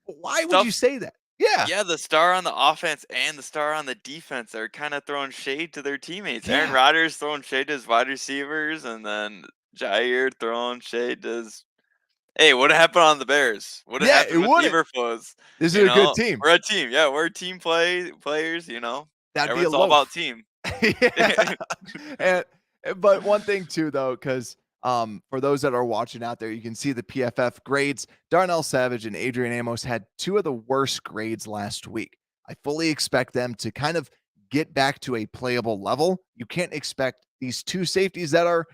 why would you say that? Yeah. Yeah, the star on the offense and the star on the defense are kind of throwing shade to their teammates. Yeah. Aaron Rodgers throwing shade to his wide receivers, and then Jair throwing shade to his. Hey, what happened on the Bears? What happened with Eberflus? This is a good team. We're a team. Yeah, we're team players, Everyone's all about team. Yeah. But one thing too, though, because for those that are watching out there, you can see the PFF grades. Darnell Savage and Adrian Amos had two of the worst grades last week. I fully expect them to kind of get back to a playable level. You can't expect these two safeties that are,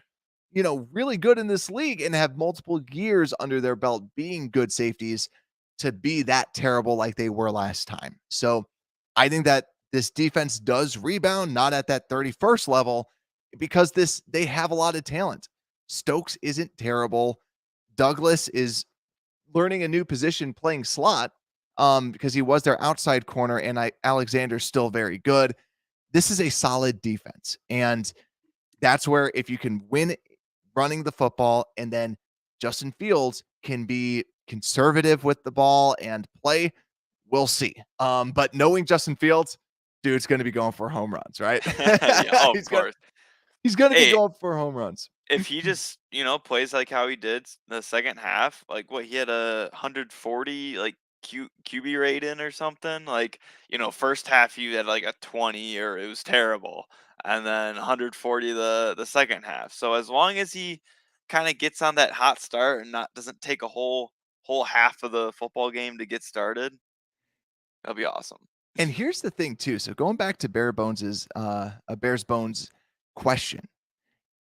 really good in this league and have multiple years under their belt being good safeties to be that terrible like they were last time. So I think that this defense does rebound, not at that 31st level, because they have a lot of talent. Stokes isn't terrible. Douglas is learning a new position playing slot because he was their outside corner, and Alexander's still very good. This is a solid defense, and that's where if you can win running the football, and then Justin Fields can be conservative with the ball and play, we'll see. But knowing Justin Fields, dude's going to be going for home runs, right? Yeah, of course. He's going to be going for home runs. If he just, plays like how he did the second half, like he had a 140 like QB rate in or something. Like, first half he had like a 20 or it was terrible. And then 140 the second half. So as long as he kind of gets on that hot start and doesn't take a whole half of the football game to get started, that'll be awesome. And here's the thing too. So going back to Bears Bones question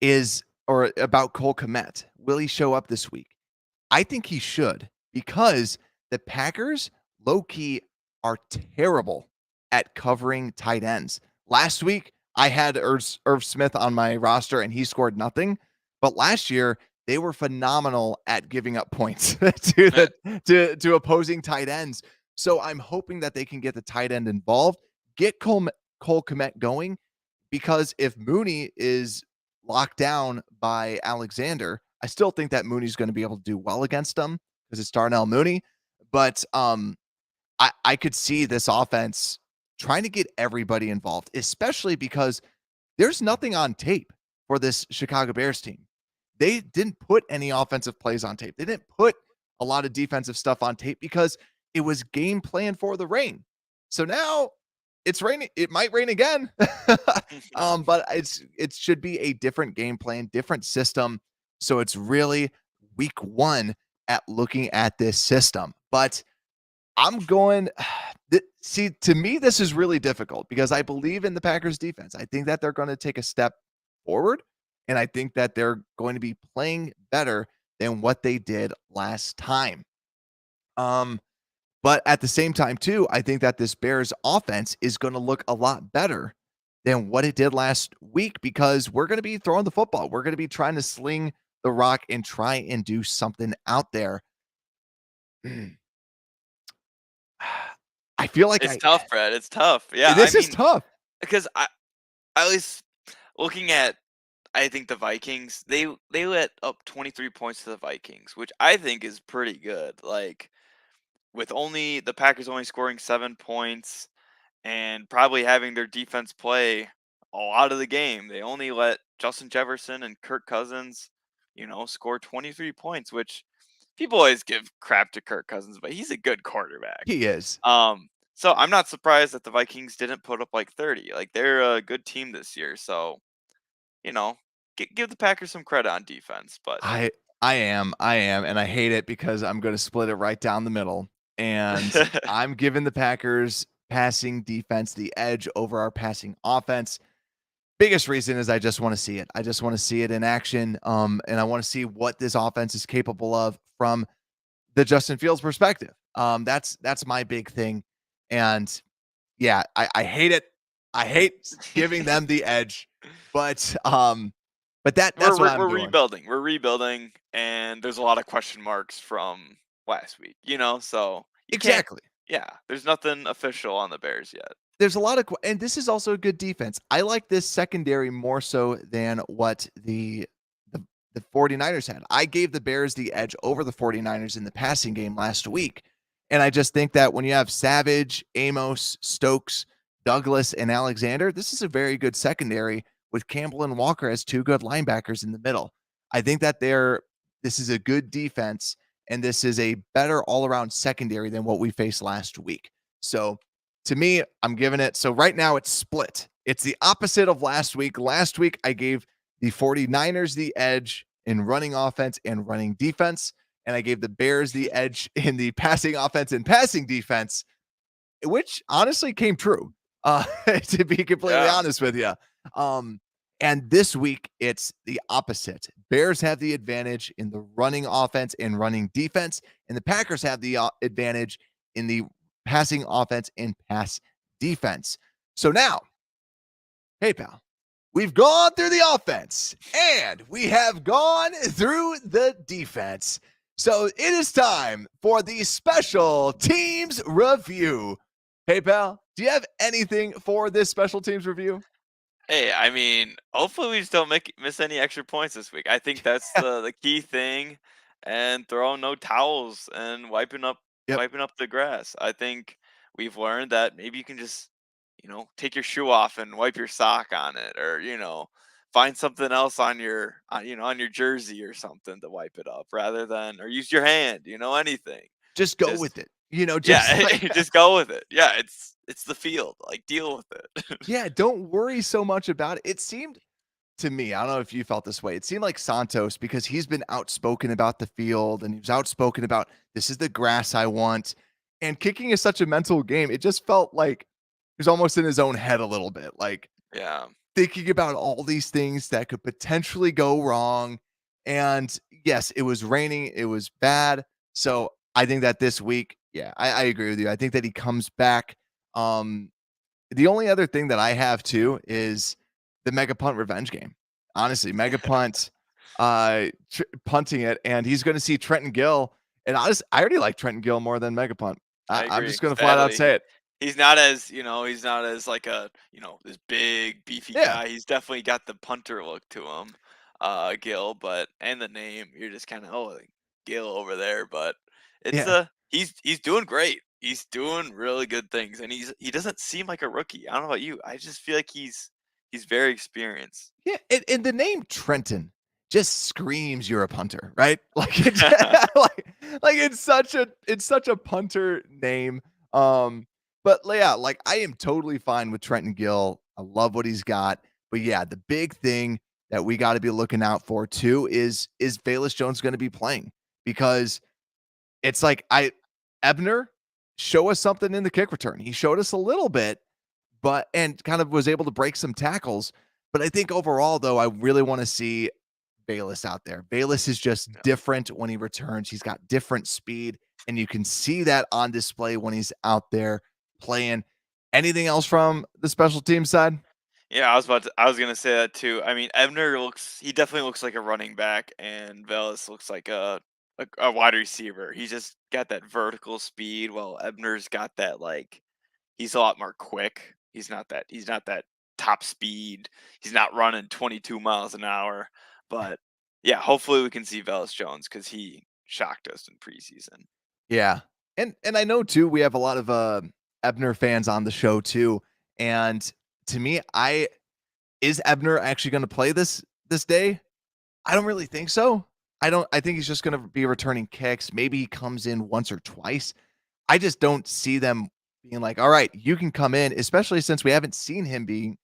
is, or about Cole Kmet, will he show up this week? I think he should, because the Packers, low-key, are terrible at covering tight ends. Last week, I had Irv Smith on my roster, and he scored nothing. But last year, they were phenomenal at giving up points to opposing tight ends. So I'm hoping that they can get the tight end involved, get Cole Kmet going, because if Mooney is locked down by Alexander, I still think that Mooney's going to be able to do well against them because it's Darnell Mooney. But I could see this offense trying to get everybody involved, especially because there's nothing on tape for this Chicago Bears team. They didn't put any offensive plays on tape. They didn't put a lot of defensive stuff on tape because it was game plan for the rain. So now it's raining. It might rain again. But it should be a different game plan, different system. So it's really week one at looking at this system. But I'm going, see, to me, this is really difficult because I believe in the Packers defense. I think that they're going to take a step forward, and I think that they're going to be playing better than what they did last time. But at the same time, too, I think that this Bears offense is going to look a lot better than what it did last week because we're going to be throwing the football. We're going to be trying to sling the rock and try and do something out there. I feel like it's tough, Brad. It's tough. Yeah, this is tough because at least looking at, I think the Vikings, they let up 23 points to the Vikings, which I think is pretty good. Like with the Packers only scoring 7 points and probably having their defense play a lot of the game, they only let Justin Jefferson and Kirk Cousins, score 23 points, which people always give crap to Kirk Cousins, but he's a good quarterback. He is. So I'm not surprised that the Vikings didn't put up like 30. Like they're a good team this year. So, give the Packers some credit on defense. But I am, and I hate it because I'm going to split it right down the middle. And I'm giving the Packers passing defense the edge over our passing offense. Biggest reason is I just want to see it. I just want to see it in action. And I want to see what this offense is capable of from the Justin Fields perspective. That's my big thing. And yeah, I hate it. I hate giving them the edge, but that's what I'm doing. Rebuilding. We're rebuilding, and there's a lot of question marks from last week, so exactly. Yeah, there's nothing official on the Bears yet. There's a lot of, and this is also a good defense. I like this secondary more so than what the 49ers had. I gave the Bears the edge over the 49ers in the passing game last week. And I just think that when you have Savage, Amos, Stokes, Douglas, and Alexander, this is a very good secondary with Campbell and Walker as two good linebackers in the middle. I think that this is a good defense, and this is a better all-around secondary than what we faced last week. So to me, I'm giving it. So right now it's split. It's the opposite of last week. Last week, I gave the 49ers the edge in running offense and running defense, and I gave the Bears the edge in the passing offense and passing defense, which honestly came true, to be completely honest with you. And this week, it's the opposite. Bears have the advantage in the running offense and running defense, and the Packers have the advantage in the passing offense and pass defense. So now, hey, pal, we've gone through the offense, and we have gone through the defense. So it is time for the special teams review. Hey, pal, do you have anything for this special teams review? Hey, I mean, hopefully we just don't miss any extra points this week. I think that's the key thing, and throwing no towels and wiping up the grass. I think we've learned that maybe you can just, take your shoe off and wipe your sock on it, or find something else on your jersey or something to wipe it up, rather than, or use your hand, anything. Just go with it. Just go with it. Yeah, it's the field. Like, deal with it. Yeah, don't worry so much about it. It seemed to me, I don't know if you felt this way, it seemed like Santos, because he's been outspoken about the field and he was outspoken about, this is the grass I want. And kicking is such a mental game. It just felt like he was almost in his own head a little bit. Like, yeah, thinking about all these things that could potentially go wrong. And yes, it was raining, it was bad. So I think that this week, yeah, I agree with you. I think that he comes back. Um, the only other thing that I have too is the mega punt revenge game. Honestly, mega punt, punting it, and he's going to see Trenton Gill. And I already like Trenton Gill more than mega punt. I I'm agree. just going to flat out Sadly, say it. he's not as he's not as like a this big beefy Yeah, guy. He's definitely got the punter look to him, Gil. But and the name, you're just kind of like, Gil over there. But it's yeah. he's doing great. He's doing really good things, and he doesn't seem like a rookie. I don't know about you. I just feel like he's very experienced. Yeah, and the name Trenton just screams you're a punter, right? Like it's like it's such a punter name. But yeah, like I am totally fine with Trenton Gill. I love what he's got. But yeah, the big thing that we got to be looking out for too is Velus Jones going to be playing? Because it's like Ebner show us something in the kick return. He showed us a little bit, but and kind of was able to break some tackles. But I think overall, though, I really want to see Bayless out there. Bayless is just Yeah. different when he returns. He's got different speed, and you can see that on display when he's out there playing. Anything else from the special team side? Yeah, I was gonna say that too. I mean, he definitely looks like a running back, and Velas looks like a wide receiver. He's just got that vertical speed, while Ebner's got that he's a lot more quick. He's not that top speed. He's not running 22 miles an hour. But yeah, hopefully we can see Velas Jones because he shocked us in preseason. Yeah. And I know too, we have a lot of Ebner fans on the show too. And to me, I is Ebner actually going to play this day? I don't really think so. I think he's just going to be returning kicks. Maybe he comes in once or twice. I just don't see them being like, "All right, you can come in," especially since we haven't seen him being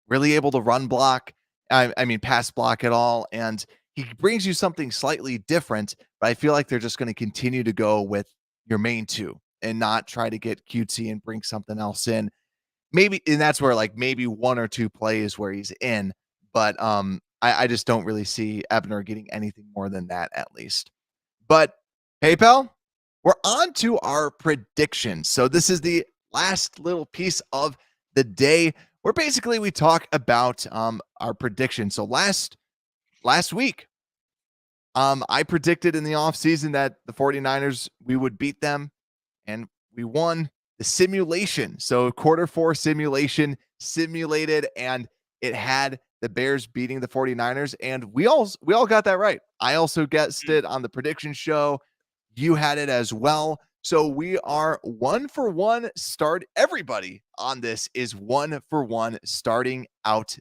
really able to run block, I mean, pass block at all, and he brings you something slightly different, but I feel like they're just gonna continue to go with your main 2 and not try to get cutesy and bring something else in. Maybe and that's where, like, maybe 1 or 2 plays where he's in, but, I just don't really see Ebner getting anything more than that at least. But, hey, pal, we're on to our predictions. So this is the last little piece of the day where basically we talk about our predictions. So last week, I predicted in the offseason that the 49ers, we would beat them, and we won the simulation. So quarter 4 simulation simulated, and it had the Bears beating the 49ers, and we all got that right. I also guessed Mm. it on the prediction show. You had it as well. So we are 1 for 1 start. Everybody on this is 1 for 1 starting out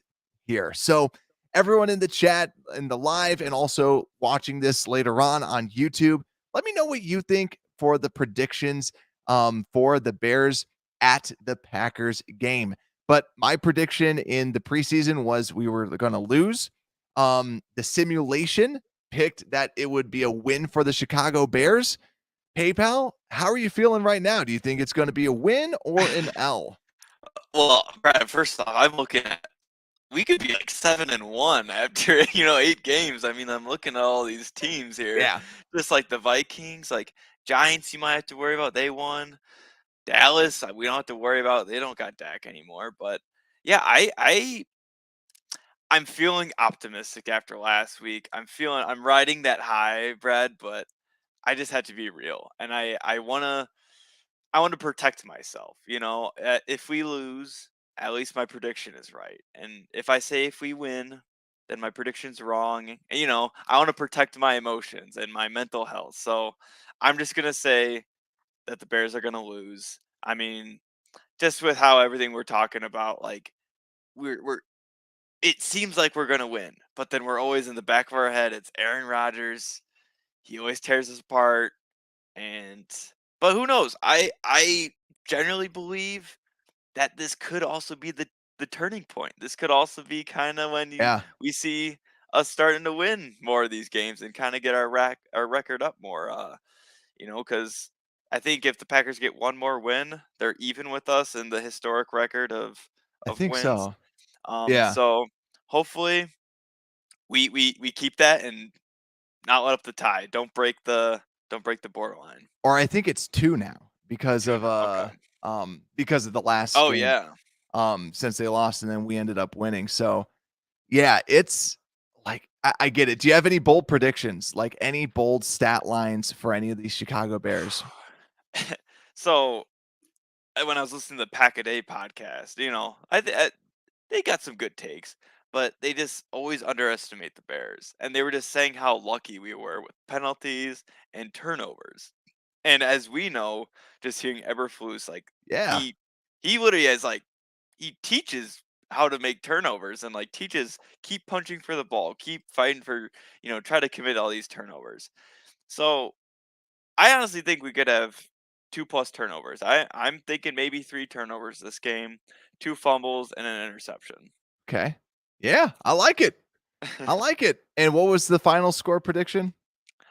here. So everyone in the chat, in the live, and also watching this later on YouTube, let me know what you think for the predictions for the Bears at the Packers game. But my prediction in the preseason was we were going to lose. The simulation picked that it would be a win for the Chicago Bears. PayPal, how are you feeling right now? Do you think it's going to be a win or an L? Well, Brad, first off, I'm looking at we could be like 7-1 after 8 games. I mean, I'm looking at all these teams here, Yeah, just like the Vikings, like Giants. You might have to worry about. They won. Dallas, we don't have to worry about. They don't got Dak anymore. But yeah, I'm feeling optimistic after last week. I'm riding that high, Brad. But I just had to be real, and I want to protect myself. If we lose, at least my prediction is right. And if I say if we win, then my prediction's wrong. And, I want to protect my emotions and my mental health. So I'm just gonna say that the Bears are gonna lose. I mean, just with how everything we're talking about, like we're it seems like we're gonna win, but then we're always in the back of our head. It's Aaron Rodgers. He always tears us apart. And but who knows? I generally believe that this could also be the turning point. This could also be kind of when yeah. we see us starting to win more of these games and kind of get our record up more. Because I think if the Packers get one more win, they're even with us in the historic record I of think wins. so. Yeah. So hopefully we keep that, and not let up the tie. Don't break the borderline. Or I think it's 2 now because 2 of now. Okay. because of the last Oh game, yeah. since they lost and then we ended up winning. So yeah, it's like I get it. Do you have any bold predictions? Like any bold stat lines for any of these Chicago Bears? So when I was listening to the Pack a Day podcast, they got some good takes, but they just always underestimate the Bears. And they were just saying how lucky we were with penalties and turnovers. And as we know, just hearing Eberflus, like Yeah. he literally has like he teaches how to make turnovers and like teaches keep punching for the ball, keep fighting for try to commit all these turnovers. So I honestly think we could have 2+ turnovers. I'm thinking maybe 3 turnovers this game, 2 fumbles and an interception. Okay. Yeah, I like it. I like it. And what was the final score prediction?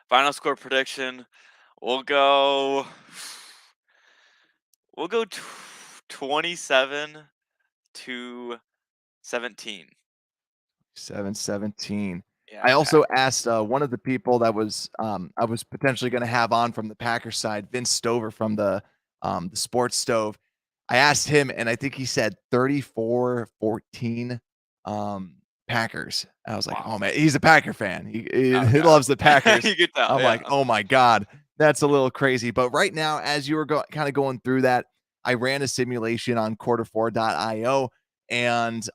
Final score prediction, we'll go we'll go 27-17. 7-17. Yeah, I also Packers. asked one of the people that was I was potentially going to have on from the Packers side, Vince Stover from the Sports Stove. I asked him, and I think he said 34-14 Packers. I was like, Wow. oh man, he's a Packer fan. He Okay. loves the Packers. You could tell, I'm like, yeah. oh my god, that's a little crazy. But right now, as you were kind of going through that, I ran a simulation on quarter4.io and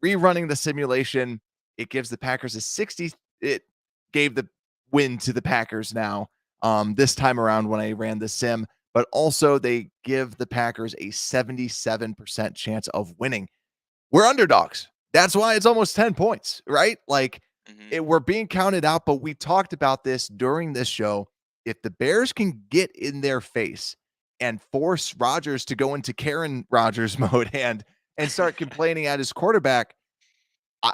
rerunning the simulation, it gives the Packers a 60. It gave the win to the Packers now this time around when I ran the sim, but also they give the Packers a 77% chance of winning. We're underdogs. That's why it's almost 10 points, right? Like Mhm. we're being counted out, but we talked about this during this show. If the Bears can get in their face and force Rodgers to go into Karen Rodgers mode and start complaining at his quarterback,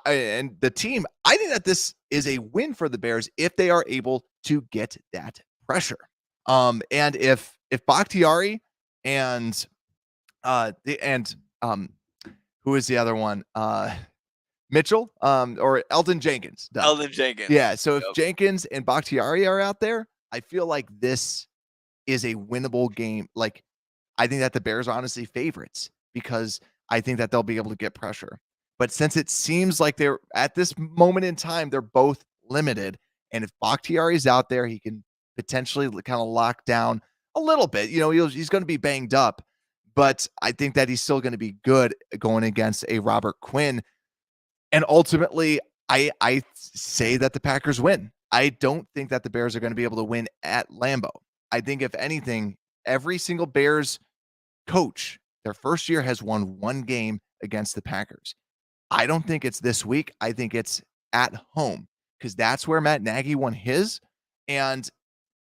and the team, I think that this is a win for the Bears if they are able to get that pressure. And if Bakhtiari and the and who is the other one? Mitchell, or Elton Jenkins. Duh. Eldon Yeah. Jenkins. So if Yep. Jenkins and Bakhtiari are out there, I feel like this is a winnable game. Like I think that the Bears are honestly favorites because I think that they'll be able to get pressure. But since it seems like they're at this moment in time, they're both limited. And if Bakhtiari is out there, he can potentially kind of lock down a little bit. He's going to be banged up, but I think that he's still going to be good going against a Robert Quinn. And ultimately, I say that the Packers win. I don't think that the Bears are going to be able to win at Lambeau. I think if anything, every single Bears coach, their first year has won 1 game against the Packers. I don't think it's this week. I think it's at home because that's where Matt Nagy won his. And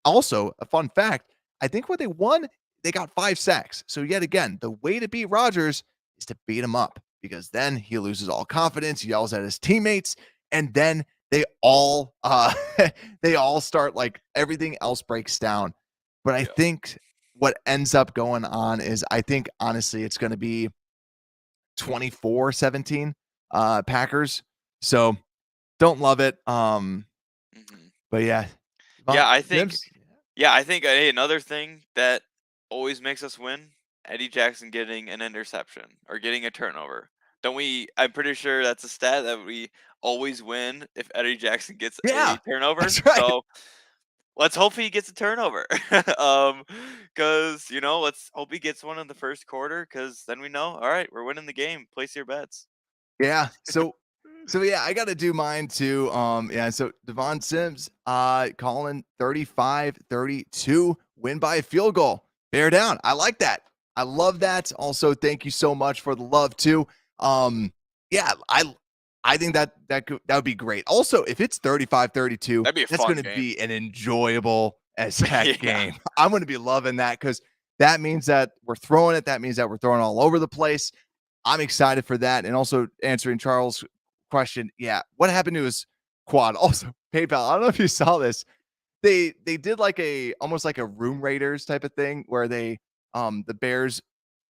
also, a fun fact, I think when they won, they got 5 sacks. So yet again, the way to beat Rodgers is to beat him up because then he loses all confidence, yells at his teammates, and then they all they all start like everything else breaks down. But I Yeah. think what ends up going on is I think honestly it's going to be 24-17 Packers. So don't love it. Mhm. But yeah. Yeah, I think Gibbs? hey, another thing that always makes us win, Eddie Jackson getting an interception or getting a turnover. Don't we? I'm pretty sure that's a stat that we always win if Eddie Jackson gets Yeah, a turnover. that's right. So let's hope he gets a turnover. Because let's hope he gets one in the first quarter. Because then we know, all right, we're winning the game. Place your bets. Yeah. So yeah, I gotta do mine too. Yeah, so Devon Sims calling 35-32, win by a field goal. Bear down. I like that. I love that. Also, thank you so much for the love too. Yeah, I think that would be great. Also, if it's 35-32, That'd be a that's fun gonna game. be an enjoyable as heck Yeah. game. I'm gonna be loving that because that means that we're throwing it. That means that we're throwing all over the place. I'm excited for that. And also answering Charles' question. Yeah. What happened to his quad? Also, PayPal. I don't know if you saw this. They did like almost like a Room Raiders type of thing where the Bears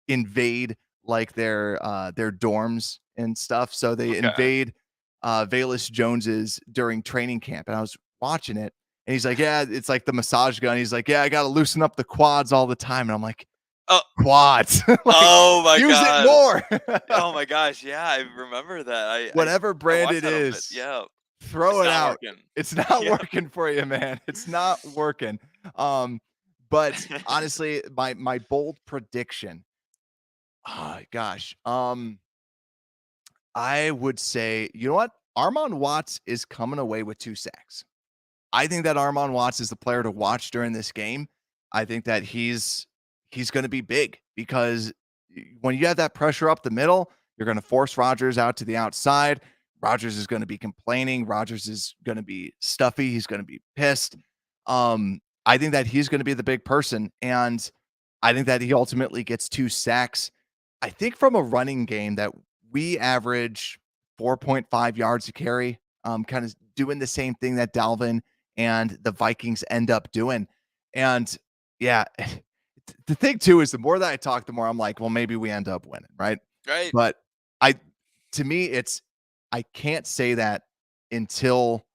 invade like their dorms and stuff. So they Okay. invade Valus Jones's during training camp. And I was watching it And he's like, yeah, it's like the massage gun. He's like, yeah, I got to loosen up the quads all the time. And I'm like, quads. Like, oh my use God. it more. Oh my gosh. Yeah, I rember that. Whatever brand it is. Yeah. Throw it out. Working. It's not working for you, man. It's not working. But honestly, my bold prediction. Oh gosh. I would say, you know what? Arman Watts is coming away with 2 sacks. I think that Arman Watts is the player to watch during this game. I think that he's going to be big because when you have that pressure up the middle, you're going to force Rodgers out to the outside. Rodgers is going to be complaining. Rodgers is going to be stuffy. He's going to be pissed. I think that he's going to be the big person, and I think that he ultimately gets 2 sacks. I think from a running game that we average 4.5 yards a carry, kind of doing the same thing that Dalvin and the Vikings end up doing. And yeah, the thing too is the more that I talk, the more I'm like, well, maybe we end up winning, right? Right. But to me, I can't say that until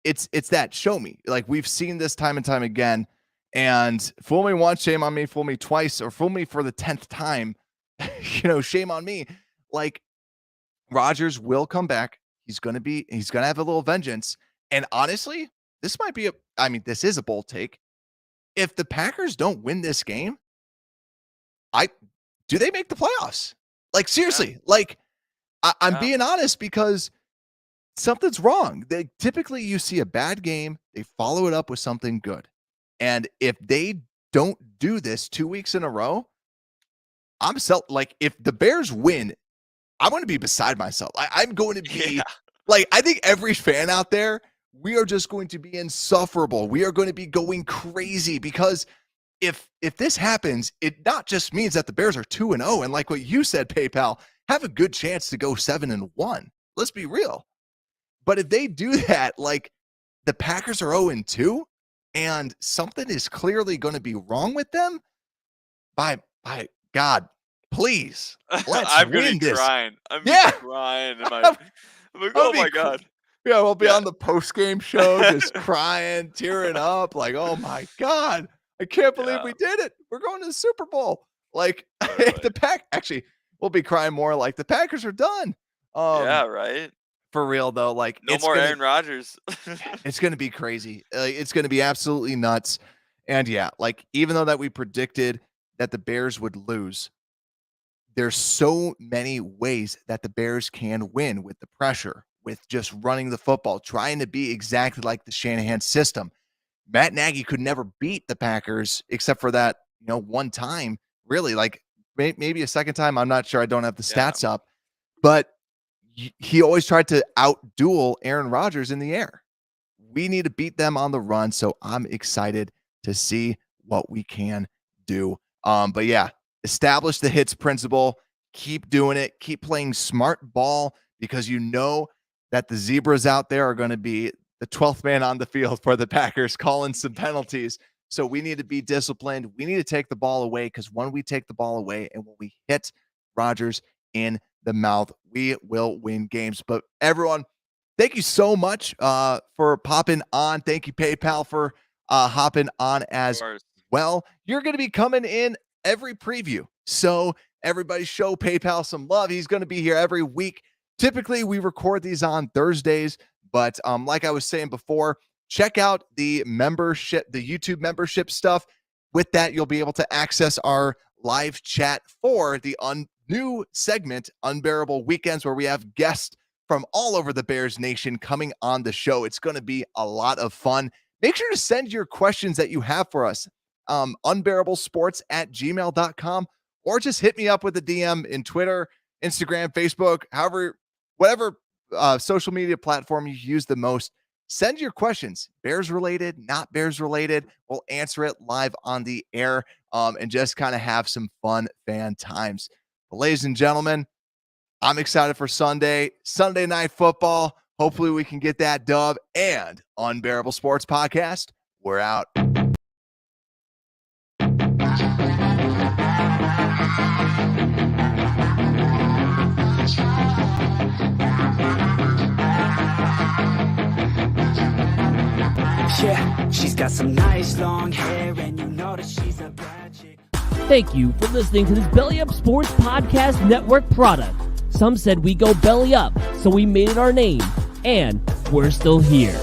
it's that show me. Like we've seen this time and time again, and fool me once, shame on me, fool me twice, or fool me for the 10th time, shame on me. Like Rodgers will come back. He's going to have a little vengeance. And honestly, this is a bold take. If the Packers don't win this game, do they make the playoffs? Like seriously, I'm being honest because something's wrong. Typically you see a bad game, they follow it up with something good. And if they don't do this 2 weeks in a row, if the Bears win, I'm going to be beside myself. I'm going to be I think every fan out there, we are just going to be insufferable. We are going to be going crazy because if this happens, it not just means that the Bears are 2-0 and like what you said, PayPal, have a good chance to go 7-1. Let's be real. But if they do that, like the Packers are 0-2 and something is clearly going to be wrong with them, by God, please, let's win this. Crying. I'm crying. I'm like, oh my God. Yeah, we'll be on the post-game show just crying, tearing up, like, oh my God, I can't believe we did it. We're going to the Super Bowl. Like actually, we'll be crying more like the Packers are done. Yeah, right. For real though, like no more Aaron Rodgers. It's going to be crazy. It's going to be absolutely nuts. And yeah, like even though that we predicted that the Bears would lose, there's so many ways that the Bears can win with the pressure, with just running the football, trying to be exactly like the Shanahan system. Matt Nagy could never beat the Packers except for that, one time, really, like maybe a second time. I'm not sure. I don't have the stats up, but he always tried to outduel Aaron Rodgers in the air. We need to beat them on the run. So I'm excited to see what we can do. But yeah, establish the hits principle, keep doing it, keep playing smart ball because you know that the Zebras out there are going to be the 12th man on the field for the Packers calling some penalties. So we need to be disciplined. We need to take the ball away because when we take the ball away and when we hit Rodgers in the mouth, we will win games. But everyone, thank you so much for popping on. Thank you, PayPal, for hopping on as well. You're going to be coming in every preview. So everybody show PayPal some love. He's going to be here every week. Typically, we record these on Thursdays, but like I was saying before, check out the membership, the YouTube membership stuff. With that, you'll be able to access our live chat for the new segment, Unbearable Weekends, where we have guests from all over the Bears Nation coming on the show. It's going to be a lot of fun. Make sure to send your questions that you have for us, unbearablesports@gmail.com, or just hit me up with a DM in Twitter, Instagram, Facebook, whatever social media platform you use the most. Send your questions, Bears related, not Bears related. We'll answer it live on the air and just kind of have some fun fan times. But ladies and gentlemen, I'm excited for Sunday night football. Hopefully we can get that dub. And Unbearable Sports Podcast, we're out. Yeah, she's got some nice long hair, and you know that she's a bad chick. Thank you for listening to this Belly Up Sports Podcast Network product. Some said we go belly up, so we made it our name, and we're still here.